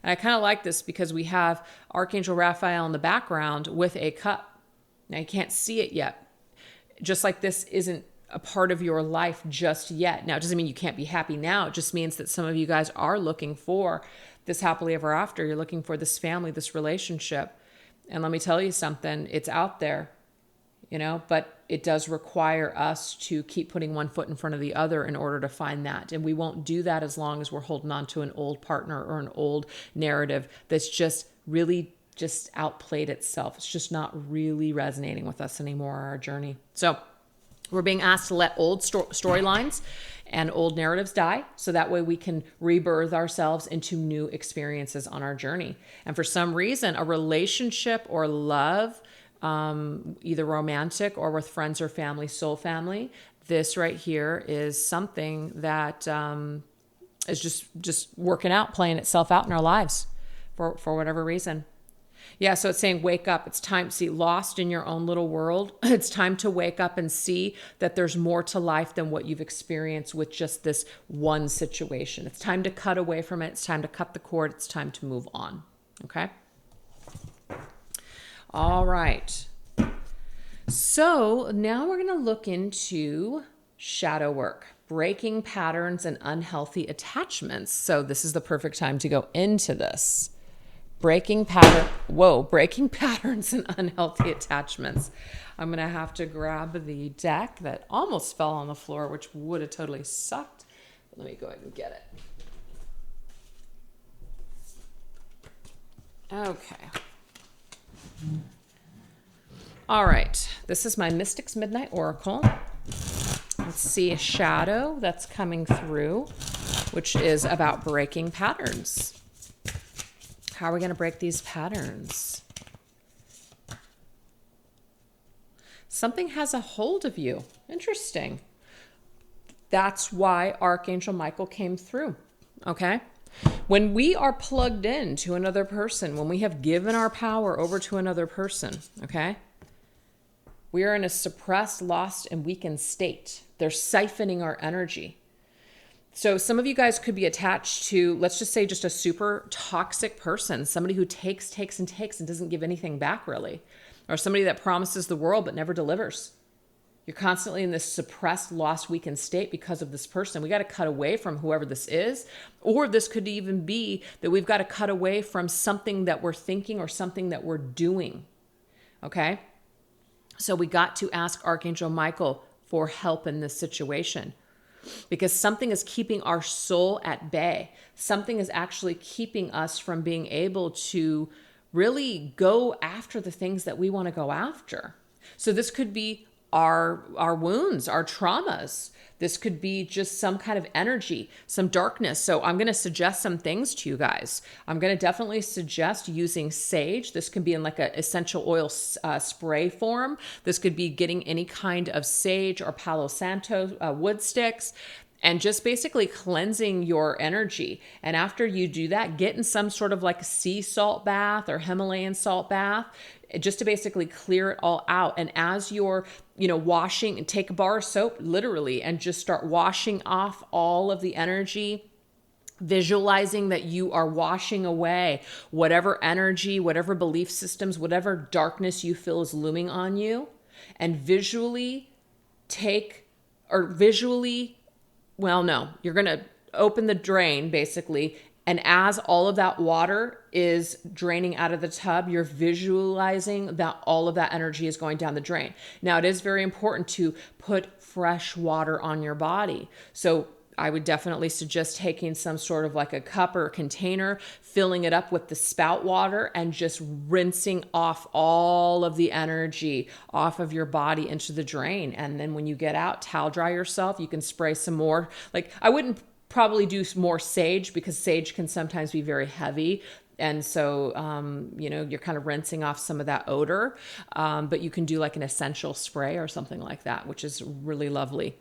And I kind of like this because we have Archangel Raphael in the background with a cup. Now you can't see it yet. Just like this isn't a part of your life just yet. Now, it doesn't mean you can't be happy now. It just means that some of you guys are looking for this happily ever after. You're looking for this family, this relationship. And let me tell you something, it's out there, but it does require us to keep putting one foot in front of the other in order to find that. And we won't do that as long as we're holding on to an old partner or an old narrative that's just really just outplayed itself. It's just not really resonating with us anymore, our journey. So we're being asked to let old storylines and old narratives die. So that way we can rebirth ourselves into new experiences on our journey. And for some reason, a relationship or love, either romantic or with friends or family, soul family, this right here is something that is just working out, playing itself out in our lives for whatever reason. Yeah, so it's saying wake up. It's time, see, lost in your own little world. It's time to wake up and see that there's more to life than what you've experienced with just this one situation. It's time to cut away from it. It's time to cut the cord. It's time to move on. Okay? All right. So now we're going to look into shadow work, breaking patterns and unhealthy attachments. So this is the perfect time to go into this. Breaking patterns and unhealthy attachments. I'm going to have to grab the deck that almost fell on the floor, which would have totally sucked. But let me go ahead and get it. Okay. All right. This is my Mystics Midnight Oracle. Let's see a shadow that's coming through, which is about breaking patterns. How are we going to break these patterns? Something has a hold of you. Interesting. That's why Archangel Michael came through. Okay? When we are plugged in to another person, when we have given our power over to another person, okay? We are in a suppressed, lost, and weakened state. They're siphoning our energy. So some of you guys could be attached to, let's just say, just a super toxic person, somebody who takes and doesn't give anything back really, or somebody that promises the world but never delivers. You're constantly in this suppressed, lost, weakened state because of this person. We got to cut away from whoever this is, or this could even be that we've got to cut away from something that we're thinking or something that we're doing. Okay? So we got to ask Archangel Michael for help in this situation. Because something is keeping our soul at bay. Something is actually keeping us from being able to really go after the things that we want to go after. So this could be our wounds, our traumas. This could be just some kind of energy, some darkness. So I'm going to suggest some things to you guys. I'm going to definitely suggest using sage. This can be in like an essential oil spray form. This could be getting any kind of sage or Palo Santo wood sticks, and just basically cleansing your energy. And after you do that, get in some sort of like sea salt bath or Himalayan salt bath, just to basically clear it all out. And as you're, washing, and take a bar of soap, literally, and just start washing off all of the energy, visualizing that you are washing away whatever energy, whatever belief systems, whatever darkness you feel is looming on you, and you're going to open the drain basically. And as all of that water is draining out of the tub, you're visualizing that all of that energy is going down the drain. Now, it is very important to put fresh water on your body. So I would definitely suggest taking some sort of like a cup or a container, filling it up with the spout water, and just rinsing off all of the energy off of your body into the drain. And then when you get out, towel dry yourself. You can spray some more. Like, I wouldn't probably do more sage, because sage can sometimes be very heavy. And so, you're kind of rinsing off some of that odor. But you can do like an essential spray or something like that, which is really lovely,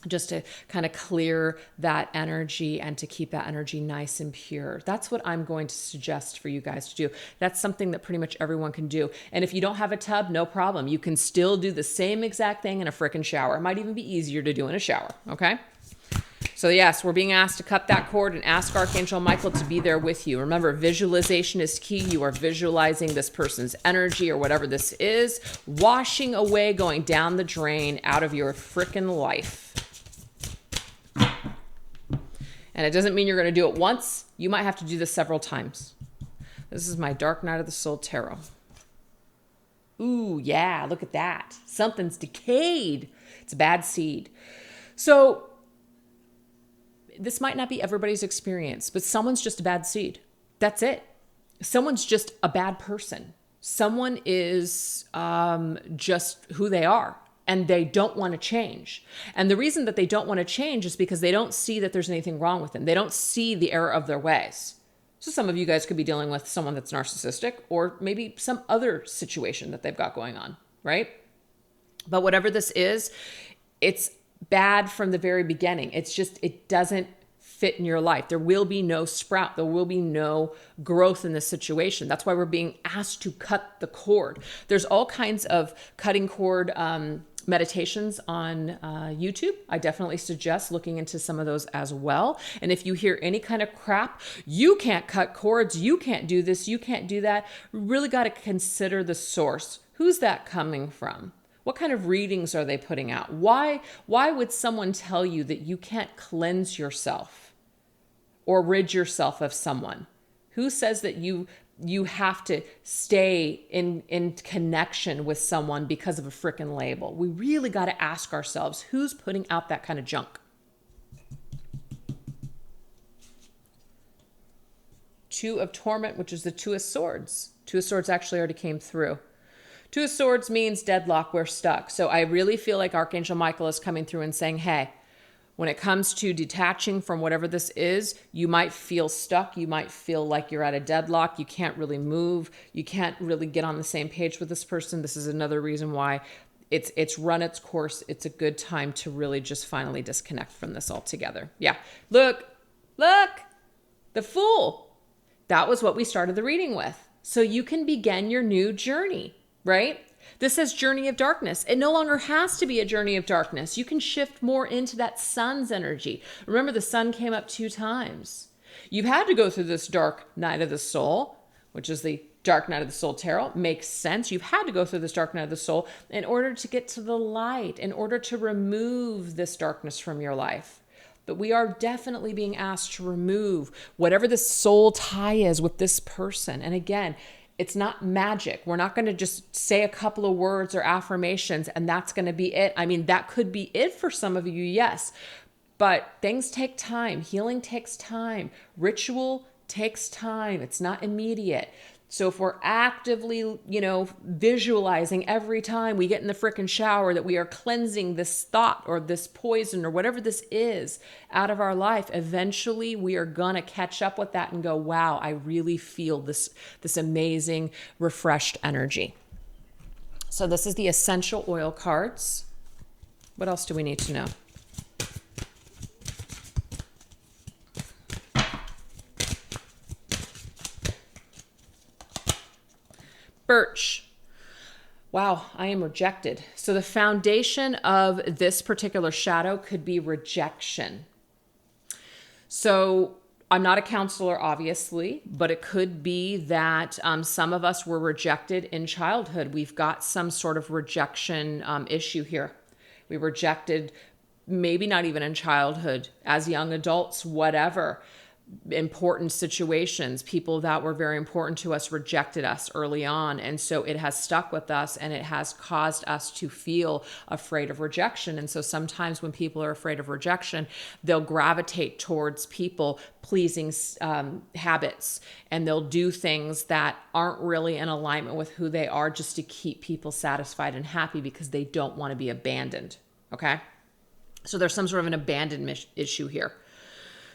just to kind of clear that energy and to keep that energy nice and pure. That's what I'm going to suggest for you guys to do. That's something that pretty much everyone can do. And if you don't have a tub, no problem. You can still do the same exact thing in a frickin' shower. It might even be easier to do in a shower, okay? So yes, we're being asked to cut that cord and ask Archangel Michael to be there with you. Remember, visualization is key. You are visualizing this person's energy or whatever this is, washing away, going down the drain out of your frickin' life. And it doesn't mean you're going to do it once. You might have to do this several times. This is my Dark Night of the Soul Tarot. Ooh, yeah, look at that. Something's decayed. It's a bad seed. So this might not be everybody's experience, but someone's just a bad seed. That's it. Someone's just a bad person. Someone is just who they are. and they don't want to change. And the reason that they don't want to change is because they don't see that there's anything wrong with them. They don't see the error of their ways. So some of you guys could be dealing with someone that's narcissistic, or maybe some other situation that they've got going on, right? But whatever this is, it's bad from the very beginning. It's just, it doesn't fit in your life. There will be no sprout. There will be no growth in this situation. That's why we're being asked to cut the cord. There's all kinds of cutting cord meditations on YouTube. I definitely suggest looking into some of those as well. And if you hear any kind of crap, you can't cut cords, you can't do this, you can't do that, really got to consider the source. Who's that coming from? What kind of readings are they putting out? Why would someone tell you that you can't cleanse yourself or rid yourself of someone? Who says that you have to stay in connection with someone because of a frickin' label? We really got to ask ourselves, who's putting out that kind of junk? Two of Torment, which is the Two of Swords. Two of Swords actually already came through. Two of Swords means deadlock, we're stuck. So I really feel like Archangel Michael is coming through and saying, hey, when it comes to detaching from whatever this is, you might feel stuck. You might feel like you're at a deadlock. You can't really move. You can't really get on the same page with this person. This is another reason why it's run its course. It's a good time to really just finally disconnect from this altogether. Yeah. Look, the Fool. That was what we started the reading with. So you can begin your new journey, right? This says journey of darkness. It no longer has to be a journey of darkness. You can shift more into that sun's energy. Remember, the sun came up 2 times. You've had to go through this dark night of the soul, which is the dark night of the soul tarot. Makes sense. You've had to go through this dark night of the soul in order to get to the light, in order to remove this darkness from your life. But we are definitely being asked to remove whatever the soul tie is with this person. And again, it's not magic. We're not going to just say a couple of words or affirmations and that's going to be it. I mean, that could be it for some of you, yes. But things take time. Healing takes time. Ritual takes time. It's not immediate. So if we're actively, visualizing every time we get in the frickin' shower that we are cleansing this thought or this poison or whatever this is out of our life, eventually we are gonna catch up with that and go, wow, I really feel this amazing, refreshed energy. So this is the essential oil cards. What else do we need to know? Birch. Wow, I am rejected. So the foundation of this particular shadow could be rejection. So I'm not a counselor, obviously, but it could be that some of us were rejected in childhood. We've got some sort of rejection issue here. We were rejected, maybe not even in childhood, as young adults, whatever. Important situations, people that were very important to us rejected us early on. And so it has stuck with us and it has caused us to feel afraid of rejection. And so sometimes when people are afraid of rejection, they'll gravitate towards people pleasing habits, and they'll do things that aren't really in alignment with who they are just to keep people satisfied and happy because they don't want to be abandoned. Okay. So there's some sort of an abandonment issue here.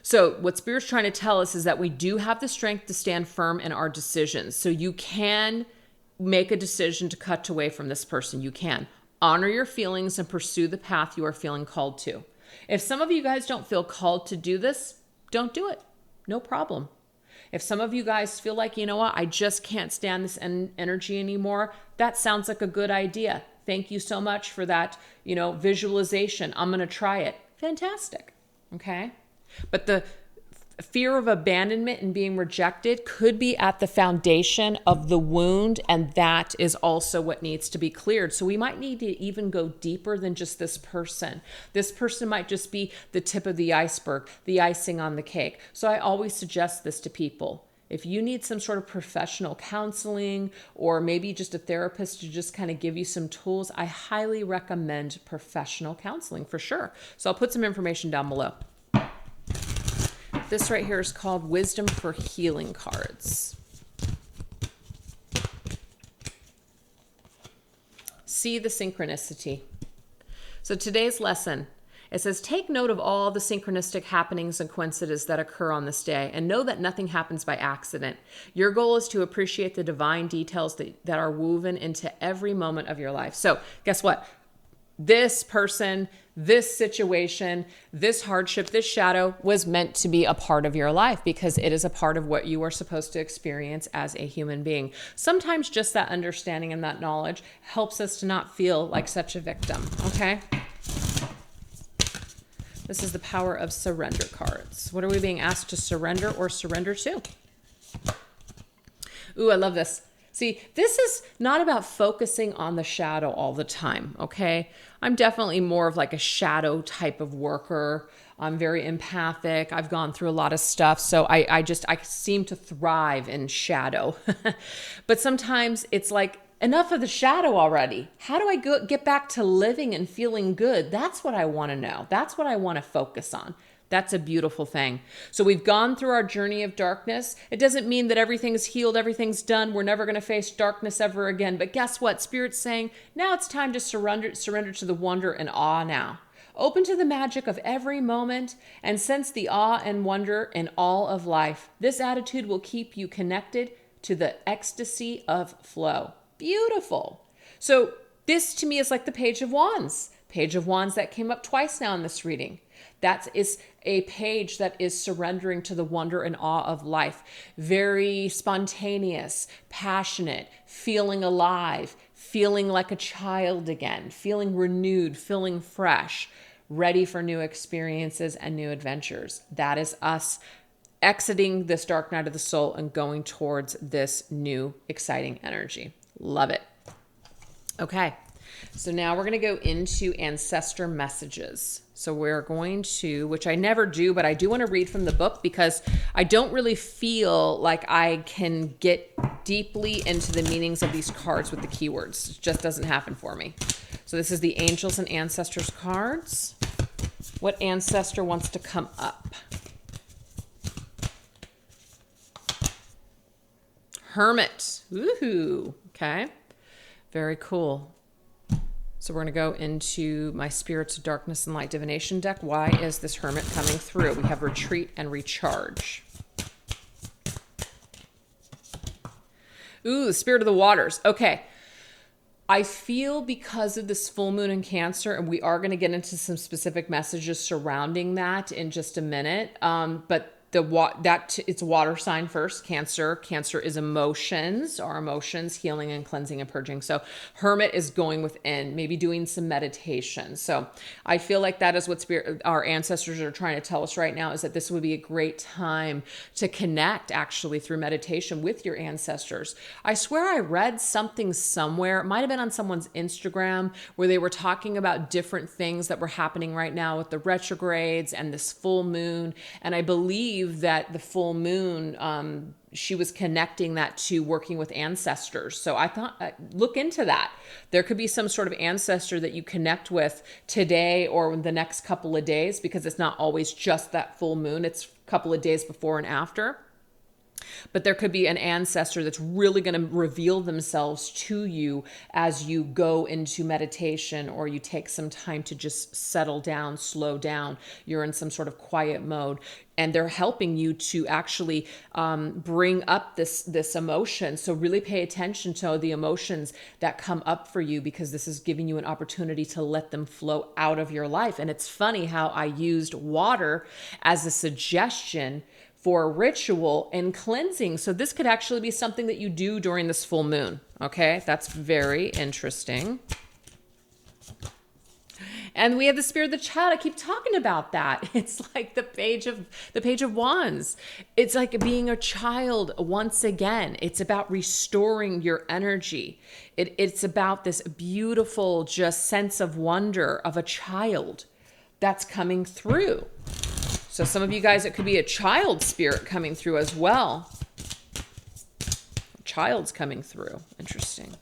So what Spirit's trying to tell us is that we do have the strength to stand firm in our decisions. So you can make a decision to cut away from this person. You can honor your feelings and pursue the path you are feeling called to. If some of you guys don't feel called to do this, don't do it. No problem. If some of you guys feel like, you know what, I just can't stand this energy anymore, that sounds like a good idea. Thank you so much for that, visualization. I'm going to try it. Fantastic. Okay. But the fear of abandonment and being rejected could be at the foundation of the wound, and that is also what needs to be cleared. So we might need to even go deeper than just this person. This person might just be the tip of the iceberg, the icing on the cake. So I always suggest this to people. If you need some sort of professional counseling or maybe just a therapist to just kind of give you some tools, I highly recommend professional counseling for sure. So I'll put some information down below. This right here is called Wisdom for Healing cards. See the synchronicity. So today's lesson, it says, take note of all the synchronistic happenings and coincidences that occur on this day and know that nothing happens by accident. Your goal is to appreciate the divine details that are woven into every moment of your life. So guess what? This person, this situation, this hardship, this shadow was meant to be a part of your life because it is a part of what you are supposed to experience as a human being. Sometimes just that understanding and that knowledge helps us to not feel like such a victim, okay? This is the power of surrender cards. What are we being asked to surrender or surrender to? Ooh, I love this. See, this is not about focusing on the shadow all the time, okay? I'm definitely more of like a shadow type of worker. I'm very empathic. I've gone through a lot of stuff. So I seem to thrive in shadow. But sometimes it's like, enough of the shadow already. How do I get back to living and feeling good? That's what I want to know. That's what I want to focus on. That's a beautiful thing. So we've gone through our journey of darkness. It doesn't mean that everything's healed, everything's done. We're never going to face darkness ever again. But guess what? Spirit's saying, now it's time to surrender to the wonder and awe now. Open to the magic of every moment and sense the awe and wonder in all of life. This attitude will keep you connected to the ecstasy of flow. Beautiful. So this to me is like the Page of Wands. Page of Wands that came up twice now in this reading. That is a page that is surrendering to the wonder and awe of life. Very spontaneous, passionate, feeling alive, feeling like a child again, feeling renewed, feeling fresh, ready for new experiences and new adventures. That is us exiting this dark night of the soul and going towards this new exciting energy. Love it. Okay. So now we're going to go into Ancestor Messages. So we're going to, which I never do, but I do want to read from the book because I don't really feel like I can get deeply into the meanings of these cards with the keywords. It just doesn't happen for me. So this is the Angels and Ancestors cards. What ancestor wants to come up? Hermit. Woohoo. Okay. Very cool. So we're going to go into my Spirits of Darkness and Light Divination deck. Why is this Hermit coming through? We have Retreat and Recharge. Ooh, the Spirit of the Waters. Okay. I feel because of this full moon in Cancer, and we are going to get into some specific messages surrounding that in just a minute. But it's water sign first, Cancer. Cancer is emotions, our emotions, healing and cleansing and purging. So Hermit is going within, maybe doing some meditation. So I feel like that is what our ancestors are trying to tell us right now, is that this would be a great time to connect actually through meditation with your ancestors. I swear I read something somewhere, it might have been on someone's Instagram, where they were talking about different things that were happening right now with the retrogrades and this full moon. And I believe that the full moon, she was connecting that to working with ancestors. So I thought, look into that. There could be some sort of ancestor that you connect with today or the next couple of days, because it's not always just that full moon. It's a couple of days before and after. But there could be an ancestor that's really going to reveal themselves to you as you go into meditation, or you take some time to just settle down, slow down. You're in some sort of quiet mode, and they're helping you to actually bring up this emotion. So really pay attention to the emotions that come up for you, because this is giving you an opportunity to let them flow out of your life. And it's funny how I used water as a suggestion for ritual and cleansing. So this could actually be something that you do during this full moon. Okay, that's very interesting. And we have the Spirit of the Child. I keep talking about that. It's like the Page of Wands. It's like being a child once again. It's about restoring your energy. It's about this beautiful just sense of wonder of a child that's coming through. So some of you guys, it could be a child spirit coming through as well. Child's coming through. Interesting.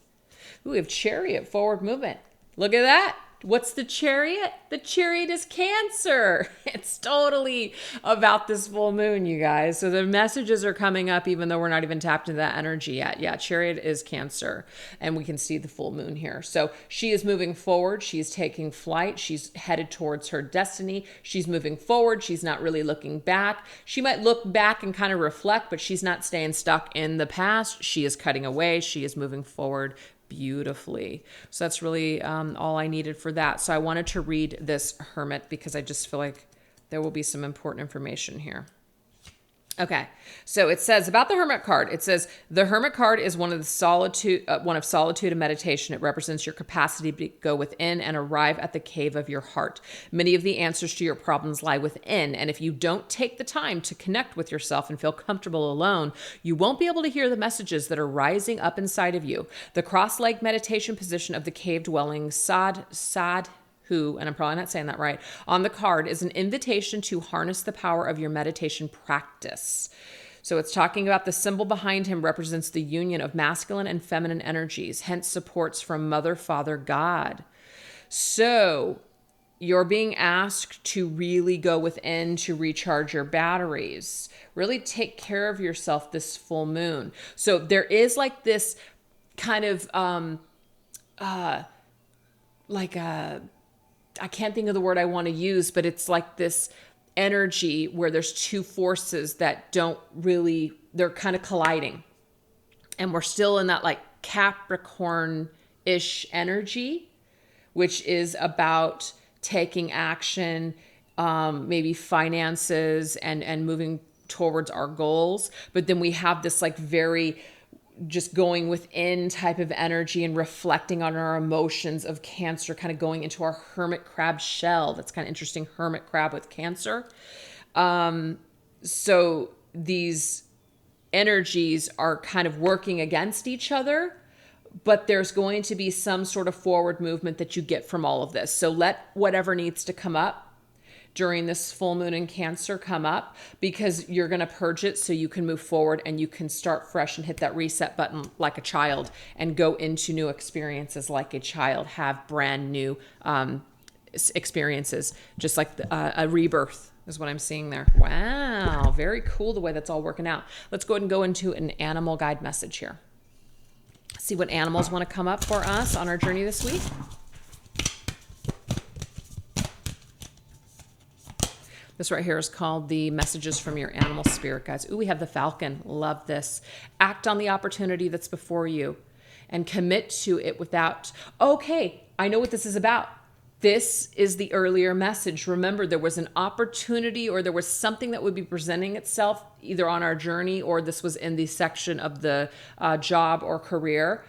Ooh, we have Chariot, forward movement. Look at that. What's the Chariot? The Chariot is Cancer. It's totally about this full moon, you guys. So the messages are coming up even though we're not even tapped into that energy yet. Yeah, Chariot is Cancer. And we can see the full moon here. So she is moving forward. She's taking flight. She's headed towards her destiny. She's moving forward. She's not really looking back. She might look back and kind of reflect, but she's not staying stuck in the past. She is cutting away. She is moving forward beautifully. So that's really all I needed for that. So I wanted to read this Hermit because I just feel like there will be some important information here. Okay, so it says about the Hermit card. It says the Hermit card is one of solitude and meditation. It represents your capacity to go within and arrive at the cave of your heart. Many of the answers to your problems lie within, and if you don't take the time to connect with yourself and feel comfortable alone, you won't be able to hear the messages that are rising up inside of you. The cross-legged meditation position of the cave-dwelling who, and I'm probably not saying that right, on the card is an invitation to harness the power of your meditation practice. So it's talking about the symbol behind him represents the union of masculine and feminine energies, hence supports from Mother, Father, God. So you're being asked to really go within to recharge your batteries, really take care of yourself this full moon. So there is like this kind of I can't think of the word I want to use, but it's like this energy where there's two forces that they're kind of colliding. And we're still in that like Capricorn-ish energy, which is about taking action, maybe finances and moving towards our goals. But then we have this like very just going within type of energy and reflecting on our emotions of Cancer, kind of going into our hermit crab shell. That's kind of interesting. Hermit crab with Cancer. So these energies are kind of working against each other, but there's going to be some sort of forward movement that you get from all of this. So let whatever needs to come up during this full moon in Cancer come up, because you're going to purge it so you can move forward and you can start fresh and hit that reset button like a child and go into new experiences like a child, have brand new experiences, just like a rebirth is what I'm seeing there. Wow, very cool the way that's all working out. Let's go ahead and go into an animal guide message here. See what animals want to come up for us on our journey this week. This right here is called the Messages from Your Animal Spirit Guides. Ooh, we have the falcon. Love this. Act on the opportunity that's before you and commit to it without, okay, I know what this is about. This is the earlier message. Remember, there was an opportunity or there was something that would be presenting itself either on our journey or this was in the section of the job or career.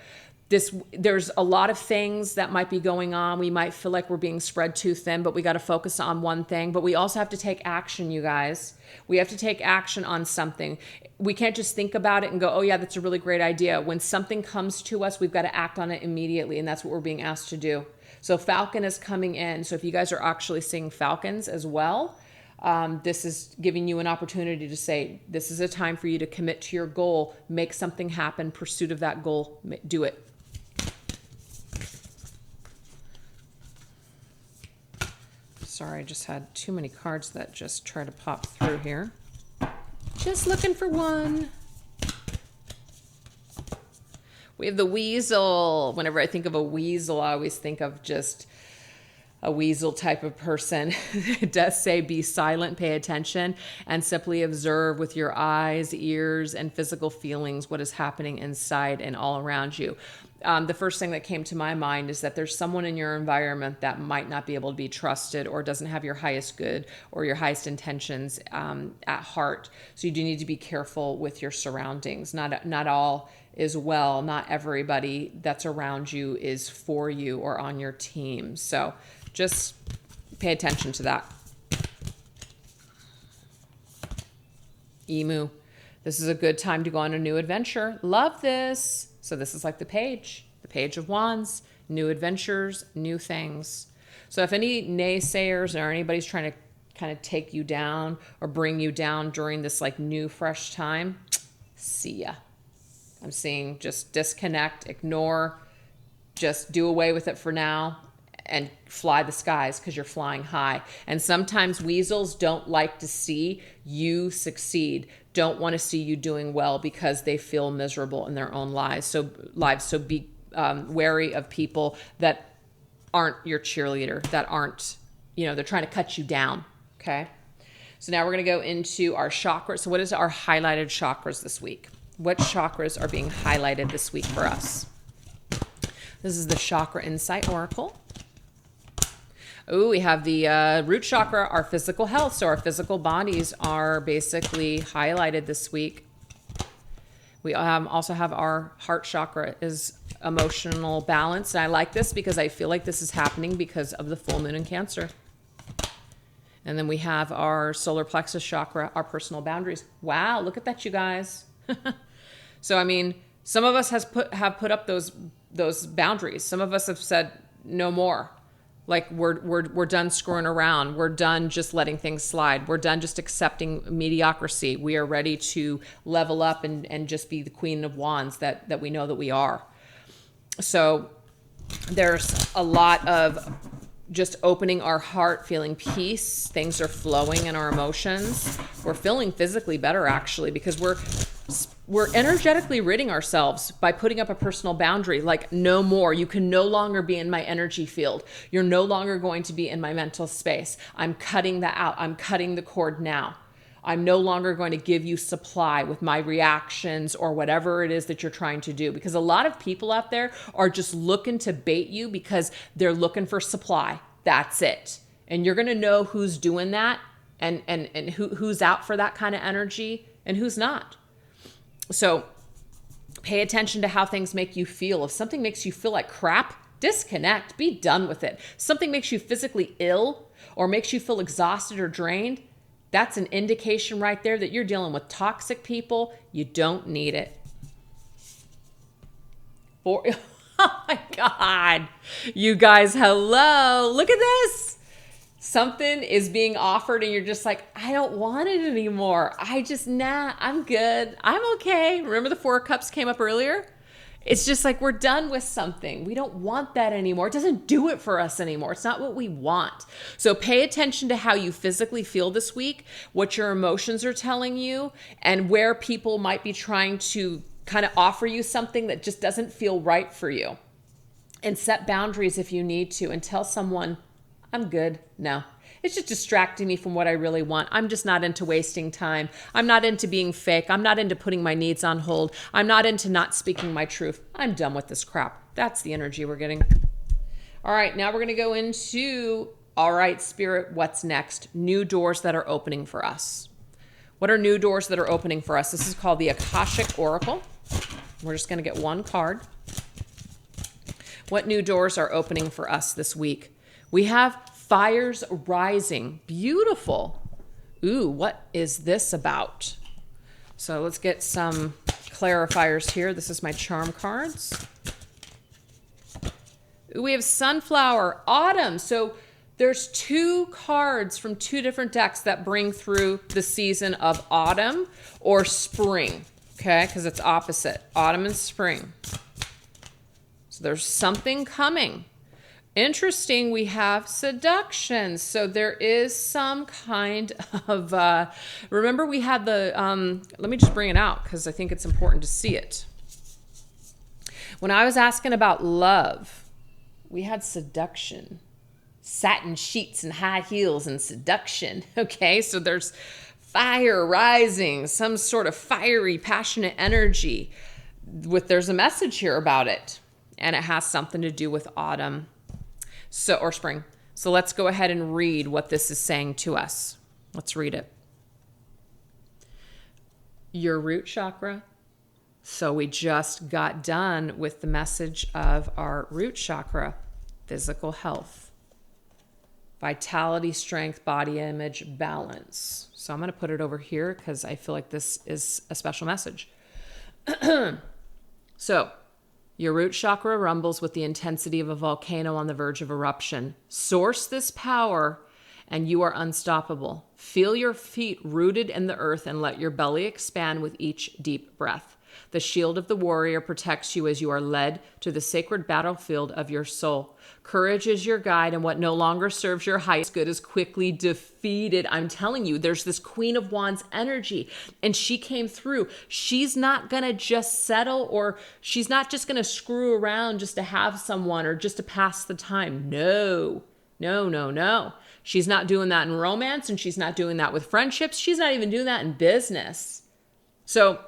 There's a lot of things that might be going on. We might feel like we're being spread too thin, but we got to focus on one thing. But we also have to take action, you guys. We have to take action on something. We can't just think about it and go, oh yeah, that's a really great idea. When something comes to us, we've got to act on it immediately. And that's what we're being asked to do. So falcon is coming in. So if you guys are actually seeing falcons as well, this is giving you an opportunity to say, this is a time for you to commit to your goal, make something happen, pursuit of that goal, do it. Sorry, I just had too many cards that just try to pop through here. Just looking for one. We have the weasel. Whenever I think of a weasel, I always think of just a weasel type of person. It does say be silent, pay attention, and simply observe with your eyes, ears, and physical feelings what is happening inside and all around you. The first thing that came to my mind is that there's someone in your environment that might not be able to be trusted or doesn't have your highest good or your highest intentions at heart. So you do need to be careful with your surroundings. Not all is well. Not everybody that's around you is for you or on your team. So just pay attention to that. Emu. This is a good time to go on a new adventure. Love this. So this is like the Page of Wands, new adventures, new things. So if any naysayers or anybody's trying to kind of take you down or bring you down during this like new, fresh time, see ya. I'm seeing just disconnect, ignore, just do away with it for now. and fly the skies because you're flying high. And sometimes weasels don't like to see you succeed, don't want to see you doing well because they feel miserable in their own lives. So be wary of people that aren't your cheerleader, that aren't, they're trying to cut you down. Okay. So now we're going to go into our chakras. So what is our highlighted chakras this week? What chakras are being highlighted this week for us? This is the Chakra Insight Oracle. Oh, we have the root chakra, our physical health. So our physical bodies are basically highlighted this week. We also have our heart chakra is emotional balance. And I like this because I feel like this is happening because of the full moon in Cancer. And then we have our solar plexus chakra, our personal boundaries. Wow, look at that, you guys. So, I mean, some of us have put up those boundaries. Some of us have said no more. Like we're done screwing around. We're done just letting things slide. We're done just accepting mediocrity. We are ready to level up and just be the Queen of Wands that we know that we are. So there's a lot of just opening our heart, feeling peace. Things are flowing in our emotions. We're feeling physically better, actually, because we're energetically ridding ourselves by putting up a personal boundary. Like, no more. You can no longer be in my energy field. You're no longer going to be in my mental space. I'm cutting that out. I'm cutting the cord now. I'm no longer going to give you supply with my reactions or whatever it is that you're trying to do. Because a lot of people out there are just looking to bait you because they're looking for supply. That's it. And you're going to know who's doing that and who's out for that kind of energy and who's not. So pay attention to how things make you feel. If something makes you feel like crap, disconnect, be done with it. Something makes you physically ill or makes you feel exhausted or drained, that's an indication right there that you're dealing with toxic people. You don't need it. Oh my God. You guys, hello. Look at this. Something is being offered and you're just like, I don't want it anymore. I'm good. I'm okay. Remember the 4 of Cups came up earlier? It's just like we're done with something. We don't want that anymore. It doesn't do it for us anymore. It's not what we want. So pay attention to how you physically feel this week, what your emotions are telling you, and where people might be trying to kind of offer you something that just doesn't feel right for you. And set boundaries if you need to, and tell someone, I'm good. No, it's just distracting me from what I really want. I'm just not into wasting time. I'm not into being fake. I'm not into putting my needs on hold. I'm not into not speaking my truth. I'm done with this crap. That's the energy we're getting. All right, now we're going to go into, all right, Spirit, what's next? New doors that are opening for us. What are new doors that are opening for us? This is called the Akashic Oracle. We're just going to get one card. What new doors are opening for us this week? We have fires rising. Beautiful. Ooh, what is this about? So let's get some clarifiers here. This is my charm cards. Ooh, we have sunflower, autumn. So there's 2 cards from 2 different decks that bring through the season of autumn or spring. Okay, because it's opposite, autumn and spring. So there's something coming. Interesting, we have seduction. So there is some kind of, remember we had the, let me just bring it out because I think it's important to see it. When I was asking about love, we had seduction, satin sheets and high heels and seduction. Okay, so there's fire rising, some sort of fiery, passionate energy. There's a message here about it, and it has something to do with autumn. Or spring. So let's go ahead and read what this is saying to us. Let's read it. Your root chakra. So we just got done with the message of our root chakra, physical health, vitality, strength, body image, balance. So I'm going to put it over here because I feel like this is a special message. So, your root chakra rumbles with the intensity of a volcano on the verge of eruption. Source this power and you are unstoppable. Feel your feet rooted in the earth and let your belly expand with each deep breath. The shield of the warrior protects you as you are led to the sacred battlefield of your soul. Courage is your guide, and what no longer serves your highest good is quickly defeated. I'm telling you, there's this Queen of Wands energy, and she came through. She's not going to just settle, or she's not just going to screw around just to have someone or just to pass the time. No. She's not doing that in romance, and she's not doing that with friendships. She's not even doing that in business. So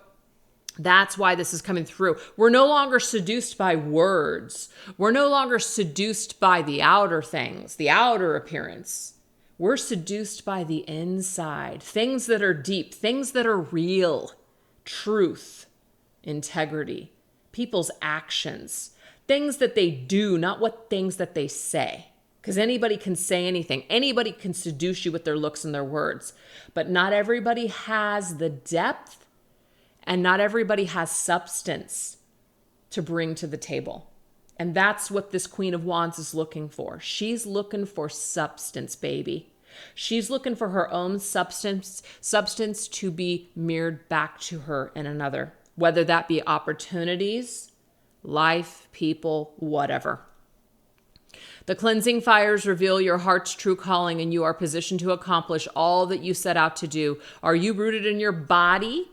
that's why this is coming through. We're no longer seduced by words. We're no longer seduced by the outer things, the outer appearance. We're seduced by the inside, things that are deep, things that are real, truth, integrity, people's actions, things that they do, not what things that they say. Because anybody can say anything. Anybody can seduce you with their looks and their words. But not everybody has the depth, and not everybody has substance to bring to the table. And that's what this Queen of Wands is looking for. She's looking for substance, baby. She's looking for her own substance to be mirrored back to her in another. Whether that be opportunities, life, people, whatever. The cleansing fires reveal your heart's true calling, and you are positioned to accomplish all that you set out to do. Are you rooted in your body?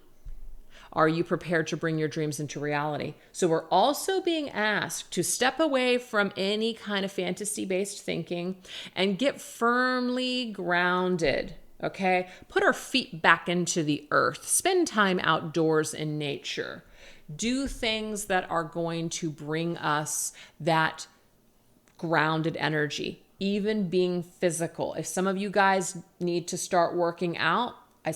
Are you prepared to bring your dreams into reality? So we're also being asked to step away from any kind of fantasy-based thinking and get firmly grounded, okay? Put our feet back into the earth. Spend time outdoors in nature. Do things that are going to bring us that grounded energy, even being physical. If some of you guys need to start working out, I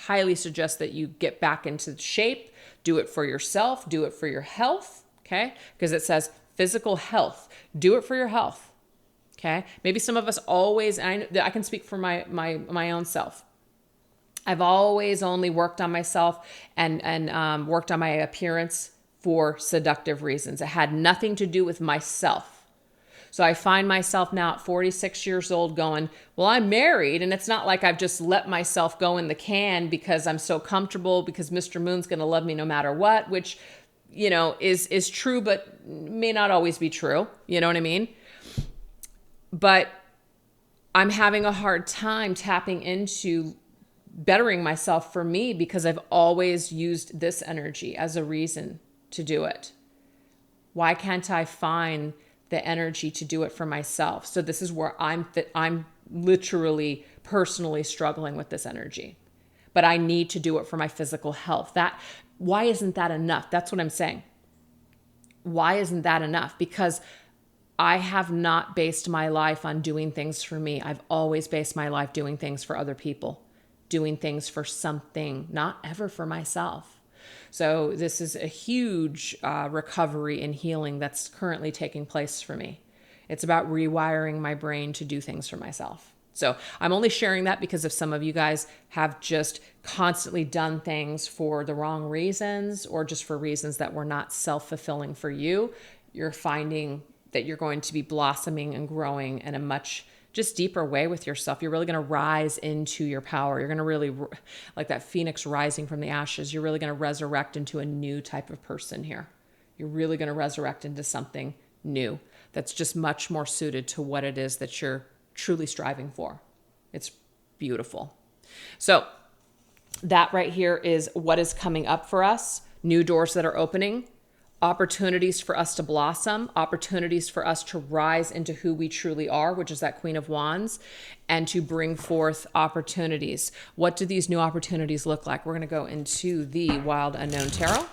highly suggest that you get back into shape. Do it for yourself. Do it for your health, okay? Because it says physical health. Do it for your health, okay? Maybe some of us always, I can speak for my own self. I've always only worked on myself and worked on my appearance for seductive reasons. It had nothing to do with myself. So I find myself now at 46 years old going, well, I'm married, and it's not like I've just let myself go in the can because I'm so comfortable because Mr. Moon's going to love me no matter what, which, you know, is true, but may not always be true. You know what I mean? But I'm having a hard time tapping into bettering myself for me because I've always used this energy as a reason to do it. Why can't I find the energy to do it for myself? So this is where I'm literally personally struggling with this energy, but I need to do it for my physical health. Why isn't that enough? That's what I'm saying. Why isn't that enough? Because I have not based my life on doing things for me. I've always based my life doing things for other people, doing things for something, not ever for myself. So this is a huge recovery and healing that's currently taking place for me. It's about rewiring my brain to do things for myself. So I'm only sharing that because if some of you guys have just constantly done things for the wrong reasons or just for reasons that were not self-fulfilling for you, you're finding that you're going to be blossoming and growing in a much just deeper way with yourself. You're really going to rise into your power. You're going to really, like that phoenix rising from the ashes, you're really going to resurrect into a new type of person here. You're really going to resurrect into something new that's just much more suited to what it is that you're truly striving for. It's beautiful. So that right here is what is coming up for us. New doors that are opening. Opportunities for us to blossom, opportunities for us to rise into who we truly are, which is that Queen of Wands, and to bring forth opportunities. What do these new opportunities look like? We're going to go into the Wild Unknown Tarot.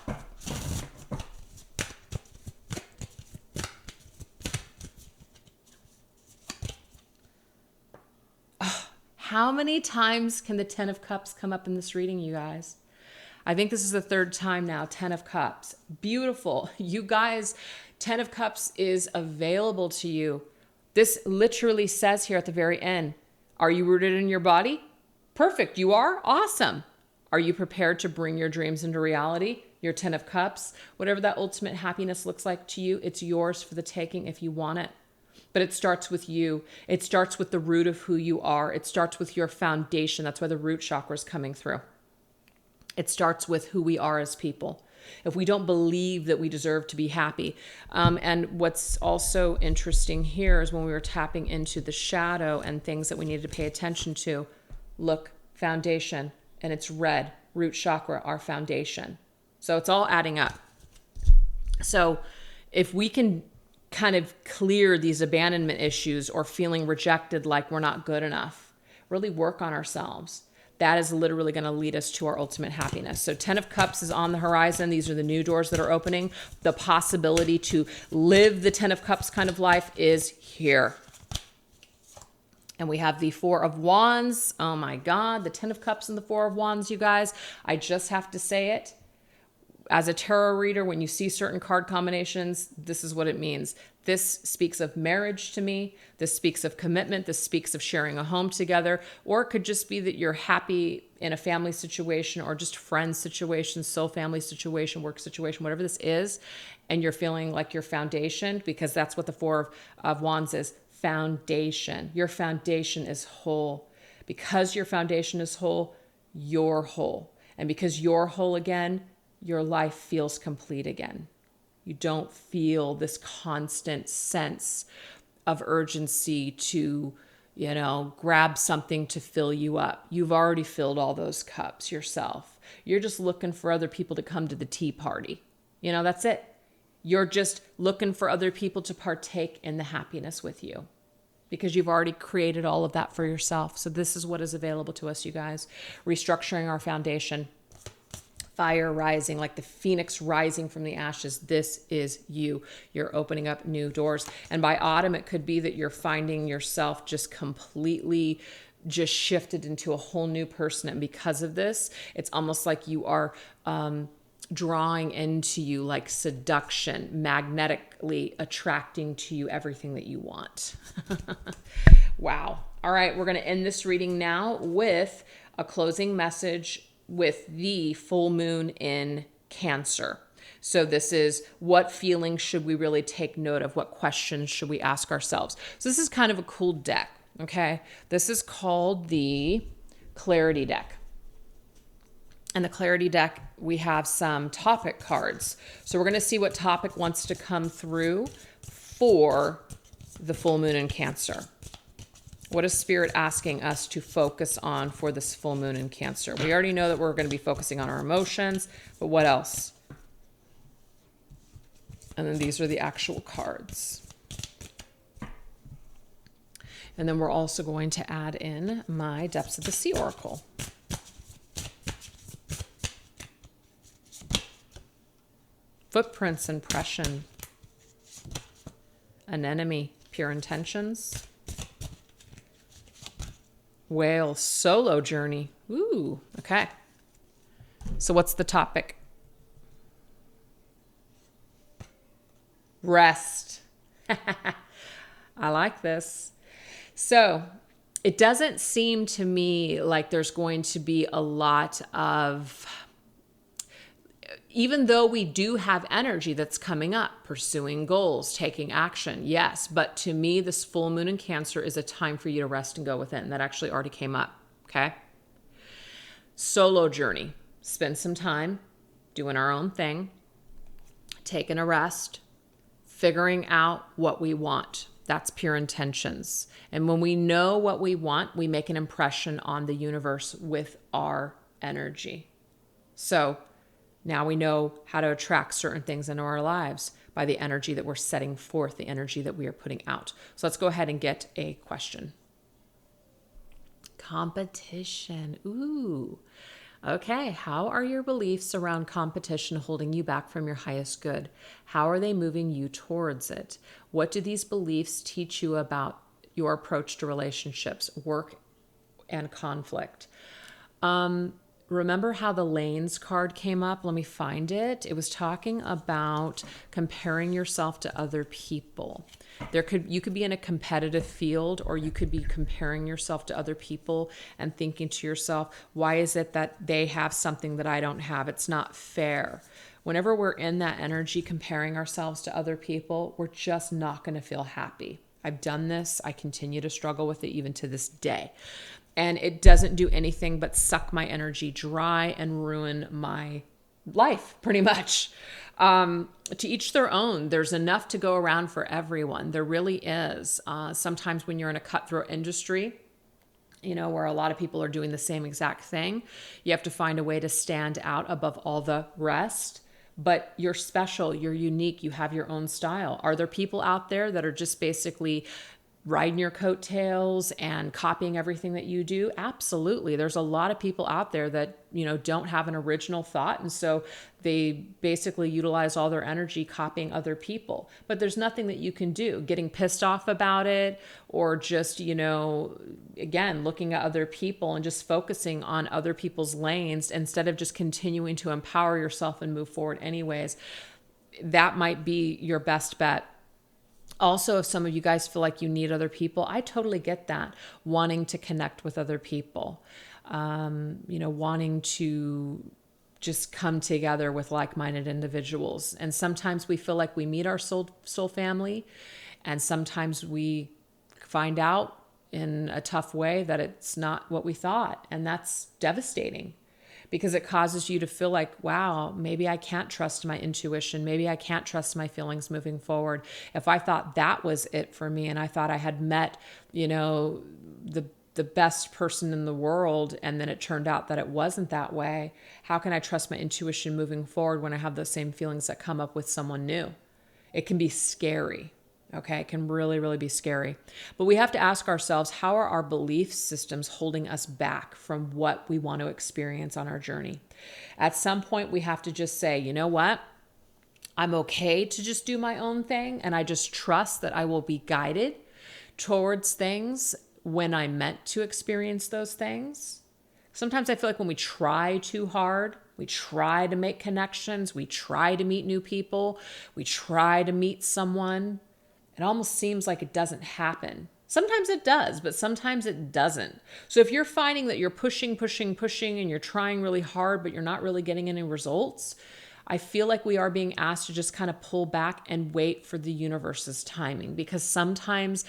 How many times can the 10 of Cups come up in this reading, you guys? I think this is the third time now, 10 of Cups. Beautiful. You guys, 10 of Cups is available to you. This literally says here at the very end, are you rooted in your body? Perfect. You are? Awesome. Are you prepared to bring your dreams into reality? Your 10 of Cups, whatever that ultimate happiness looks like to you, it's yours for the taking if you want it. But it starts with you. It starts with the root of who you are. It starts with your foundation. That's why the root chakra is coming through. It starts with who we are as people. if we don't believe that we deserve to be happy. And what's also interesting here is when we were tapping into the shadow and things that we needed to pay attention to, look, foundation, and it's red, root chakra, our foundation. So it's all adding up. So if we can kind of clear these abandonment issues or feeling rejected, like we're not good enough, really work on ourselves, that is literally going to lead us to our ultimate happiness. So 10 of Cups is on the horizon. These are the new doors that are opening. The possibility to live the 10 of Cups kind of life is here. And we have the 4 of Wands. Oh my God, the 10 of Cups and the 4 of Wands, you guys. I just have to say it. As a tarot reader, when you see certain card combinations, this is what it means. This speaks of marriage to me. This speaks of commitment. This speaks of sharing a home together. Or it could just be that you're happy in a family situation or just friend situation, soul family situation, work situation, whatever this is. And you're feeling like your foundation, because that's what the 4 of Wands is. Foundation. Your foundation is whole. Because your foundation is whole, you're whole. And because you're whole again, your life feels complete again. You don't feel this constant sense of urgency to, grab something to fill you up. You've already filled all those cups yourself. You're just looking for other people to come to the tea party. That's it. You're just looking for other people to partake in the happiness with you, because you've already created all of that for yourself. So this is what is available to us, you guys. Restructuring our foundation. Fire rising, like the phoenix rising from the ashes. This is you. You're opening up new doors. And by autumn, it could be that you're finding yourself just completely just shifted into a whole new person. And because of this, it's almost like you are drawing into you, like seduction, magnetically attracting to you everything that you want. Wow. All right, we're going to end this reading now with a closing message with the full moon in Cancer. So this is, what feelings should we really take note of? What questions should we ask ourselves? So this is kind of a cool deck, okay? This is called the Clarity deck. And the Clarity deck, we have some topic cards. So we're going to see what topic wants to come through for the full moon in Cancer. What is Spirit asking us to focus on for this full moon in Cancer? We already know that we're going to be focusing on our emotions, but what else? And then these are the actual cards. And then we're also going to add in my Depths of the Sea Oracle. Footprints, impression. Anemone, pure intentions. Whale, solo journey. Ooh, okay. So what's the topic? Rest. I like this. So it doesn't seem to me like there's going to be a lot of, even though we do have energy that's coming up, pursuing goals, taking action, yes. But to me, this full moon in Cancer is a time for you to rest and go within. That actually already came up, okay? Solo journey. Spend some time doing our own thing, taking a rest, figuring out what we want. That's pure intentions. And when we know what we want, we make an impression on the universe with our energy. So now we know how to attract certain things into our lives by the energy that we're setting forth, the energy that we are putting out. So let's go ahead and get a question. Competition. Ooh. Okay. How are your beliefs around competition holding you back from your highest good? How are they moving you towards it? What do these beliefs teach you about your approach to relationships, work, and conflict? Remember how the Lanes card came up? Let me find it. It was talking about comparing yourself to other people. You could be in a competitive field, or you could be comparing yourself to other people and thinking to yourself, why is it that they have something that I don't have? It's not fair. Whenever we're in that energy comparing ourselves to other people, we're just not going to feel happy. I've done this. I continue to struggle with it even to this day. And it doesn't do anything but suck my energy dry and ruin my life, pretty much. To each their own. There's enough to go around for everyone. There really is. Sometimes when you're in a cutthroat industry, where a lot of people are doing the same exact thing, you have to find a way to stand out above all the rest. But you're special, you're unique, you have your own style. Are there people out there that are just basically riding your coattails and copying everything that you do? Absolutely. There's a lot of people out there that, don't have an original thought. And so they basically utilize all their energy copying other people. But there's nothing that you can do. Getting pissed off about it, or just, again, looking at other people and just focusing on other people's lanes instead of just continuing to empower yourself and move forward anyways. That might be your best bet. Also, if some of you guys feel like you need other people, I totally get that. Wanting to connect with other people, wanting to just come together with like-minded individuals. And sometimes we feel like we meet our soul family, and sometimes we find out in a tough way that it's not what we thought. And that's devastating, because it causes you to feel like, wow, maybe I can't trust my intuition. Maybe I can't trust my feelings moving forward. If I thought that was it for me, and I thought I had met, the best person in the world, and then it turned out that it wasn't that way, how can I trust my intuition moving forward when I have those same feelings that come up with someone new? It can be scary. Okay, it can really, really be scary. But we have to ask ourselves, how are our belief systems holding us back from what we want to experience on our journey? At some point, we have to just say, you know what? I'm okay to just do my own thing, and I just trust that I will be guided towards things when I'm meant to experience those things. Sometimes I feel like when we try too hard, we try to make connections, we try to meet new people, we try to meet someone, it almost seems like it doesn't happen. Sometimes it does, but sometimes it doesn't. So if you're finding that you're pushing, and you're trying really hard, but you're not really getting any results, I feel like we are being asked to just kind of pull back and wait for the universe's timing, because sometimes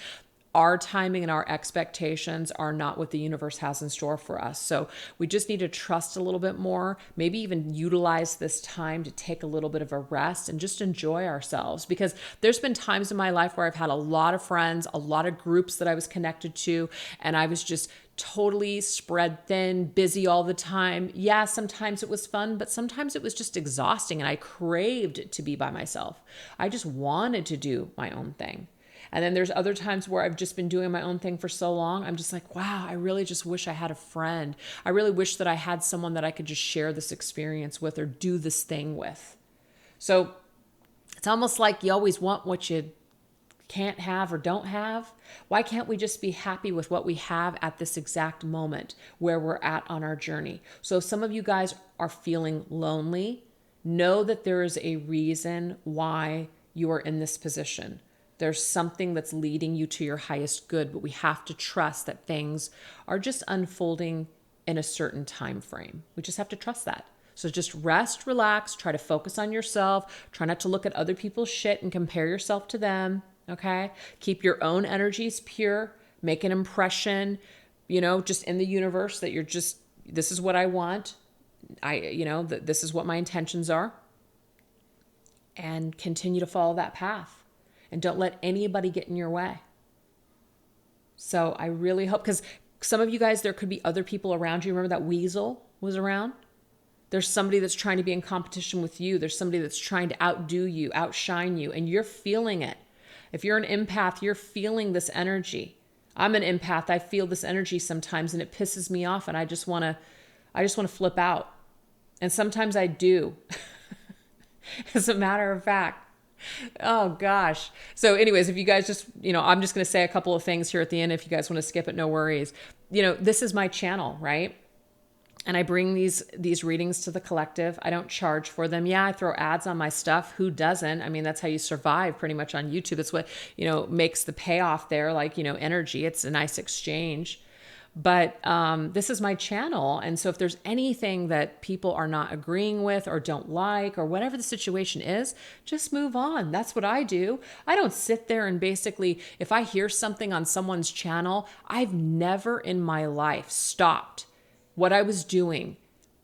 our timing and our expectations are not what the universe has in store for us. So we just need to trust a little bit more, maybe even utilize this time to take a little bit of a rest and just enjoy ourselves. Because there's been times in my life where I've had a lot of friends, a lot of groups that I was connected to, and I was just totally spread thin, busy all the time. Yeah, sometimes it was fun, but sometimes it was just exhausting, and I craved to be by myself. I just wanted to do my own thing. And then there's other times where I've just been doing my own thing for so long. I'm just like, wow, I really just wish I had a friend. I really wish that I had someone that I could just share this experience with or do this thing with. So it's almost like you always want what you can't have or don't have. Why can't we just be happy with what we have at this exact moment where we're at on our journey? So if some of you guys are feeling lonely, know that there is a reason why you are in this position. There's something that's leading you to your highest good, but we have to trust that things are just unfolding in a certain time frame. We just have to trust that. So just rest, relax, try to focus on yourself. Try not to look at other people's shit and compare yourself to them, okay? Keep your own energies pure. Make an impression, just in the universe that you're just, this is what I want. This is what my intentions are. And continue to follow that path. And don't let anybody get in your way. So I really hope, because some of you guys, there could be other people around you. Remember that weasel was around? There's somebody that's trying to be in competition with you. There's somebody that's trying to outdo you, outshine you, and you're feeling it. If you're an empath, you're feeling this energy. I'm an empath. I feel this energy sometimes, and it pisses me off, and I just want to flip out. And sometimes I do. As a matter of fact. Oh gosh. So anyways, if you guys just, I'm just going to say a couple of things here at the end. If you guys want to skip it, no worries. This is my channel, right? And I bring these readings to the collective. I don't charge for them. Yeah, I throw ads on my stuff. Who doesn't? I mean, that's how you survive pretty much on YouTube. It's what, makes the payoff there, like, energy. It's a nice exchange. But this is my channel. And so if there's anything that people are not agreeing with or don't like or whatever the situation is, just move on. That's what I do. I don't sit there and basically, if I hear something on someone's channel, I've never in my life stopped what I was doing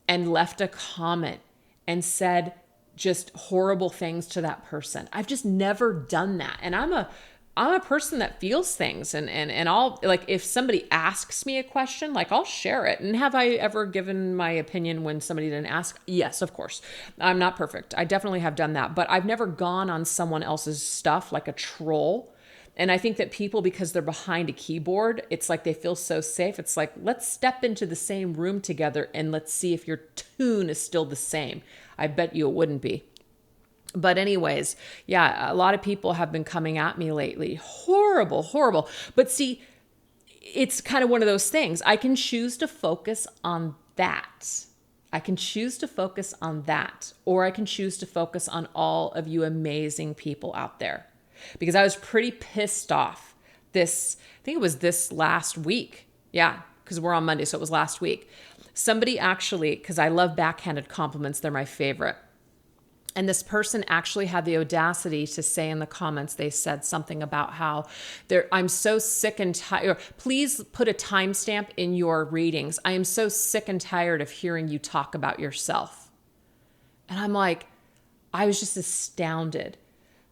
and left a comment and said just horrible things to that person. I've just never done that. And I'm a person that feels things, and I'll, like, if somebody asks me a question, like, I'll share it. And have I ever given my opinion when somebody didn't ask? Yes, of course. I'm not perfect. I definitely have done that, but I've never gone on someone else's stuff like a troll. And I think that people, because they're behind a keyboard, it's like they feel so safe. It's like, let's step into the same room together and let's see if your tune is still the same. I bet you it wouldn't be. But anyways, yeah, a lot of people have been coming at me lately. Horrible, horrible. But see, it's kind of one of those things. I can choose to focus on that. I can choose to focus on that. Or I can choose to focus on all of you amazing people out there. Because I was pretty pissed off I think it was this last week. Yeah, because we're on Monday, so it was last week. Somebody actually, because I love backhanded compliments, they're my favorite. And this person actually had the audacity to say in the comments, they said something about how I'm so sick and tired. Please put a timestamp in your readings. I am so sick and tired of hearing you talk about yourself. And I'm like, I was just astounded.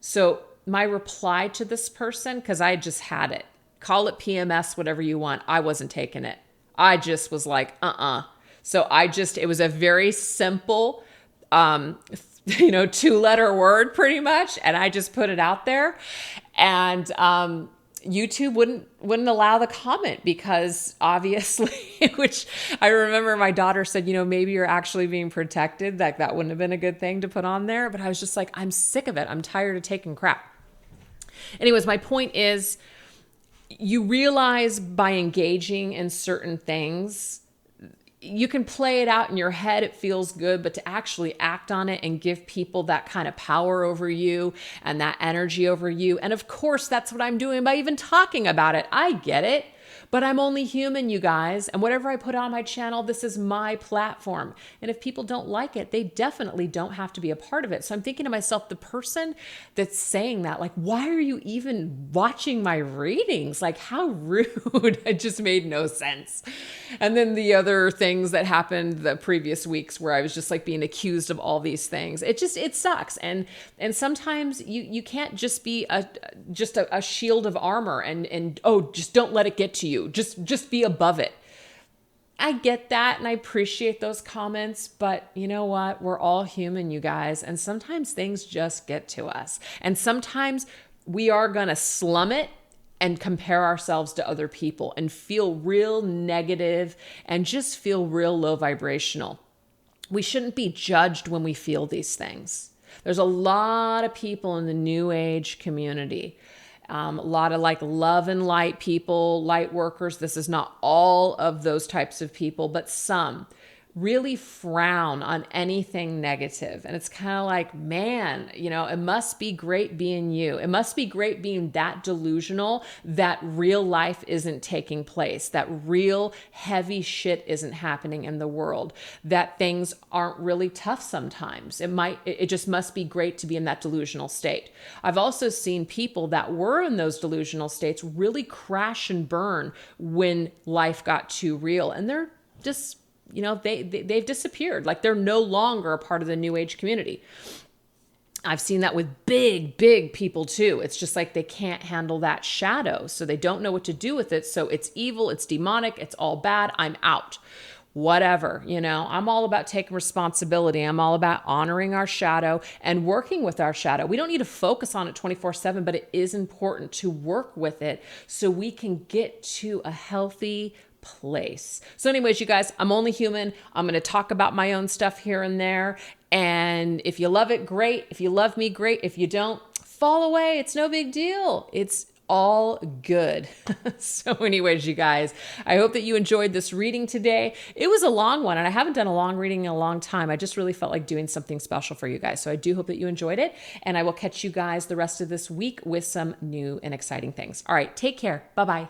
So my reply to this person, because I just had it, call it PMS, whatever you want. I wasn't taking it. I just was like, So it was a very simple, 2-letter word pretty much. And I just put it out there, and YouTube wouldn't allow the comment because obviously, which I remember my daughter said, maybe you're actually being protected. That wouldn't have been a good thing to put on there. But I was just like, I'm sick of it. I'm tired of taking crap. Anyways, my point is, you realize by engaging in certain things, you can play it out in your head. It feels good, but to actually act on it and give people that kind of power over you and that energy over you. And of course, that's what I'm doing by even talking about it. I get it, but I'm only human, you guys. And whatever I put on my channel, this is my platform. And if people don't like it, they definitely don't have to be a part of it. So I'm thinking to myself, the person that's saying that, like, why are you even watching my readings? Like, how rude. It just made no sense. And then the other things that happened the previous weeks where I was just like being accused of all these things. It sucks. And sometimes you can't just be a shield of armor and just don't let it get to you. Just be above it. I get that, and I appreciate those comments, but you know what? We're all human, you guys, and sometimes things just get to us. And sometimes we are going to slum it and compare ourselves to other people and feel real negative and just feel real low vibrational. We shouldn't be judged when we feel these things. There's a lot of people in the New Age community, a lot of like love and light people, light workers. This is not all of those types of people, but some really frown on anything negative. And it's kind of like, man, it must be great being you. It must be great being that delusional that real life isn't taking place, that real heavy shit isn't happening in the world, that things aren't really tough sometimes. It just must be great to be in that delusional state. I've also seen people that were in those delusional states really crash and burn when life got too real. And they're just, they've disappeared. Like, they're no longer a part of the New Age community. I've seen that with big people too. It's just like they can't handle that shadow. So they don't know what to do with it. So it's evil, it's demonic, it's all bad. I'm out. Whatever, I'm all about taking responsibility. I'm all about honoring our shadow and working with our shadow. We don't need to focus on it 24/7, but it is important to work with it so we can get to a healthy place. So anyways, you guys, I'm only human. I'm going to talk about my own stuff here and there. And if you love it, great. If you love me, great. If you don't, fall away. It's no big deal. It's all good. So anyways, you guys, I hope that you enjoyed this reading today. It was a long one, and I haven't done a long reading in a long time. I just really felt like doing something special for you guys. So I do hope that you enjoyed it, and I will catch you guys the rest of this week with some new and exciting things. All right, take care. Bye-bye.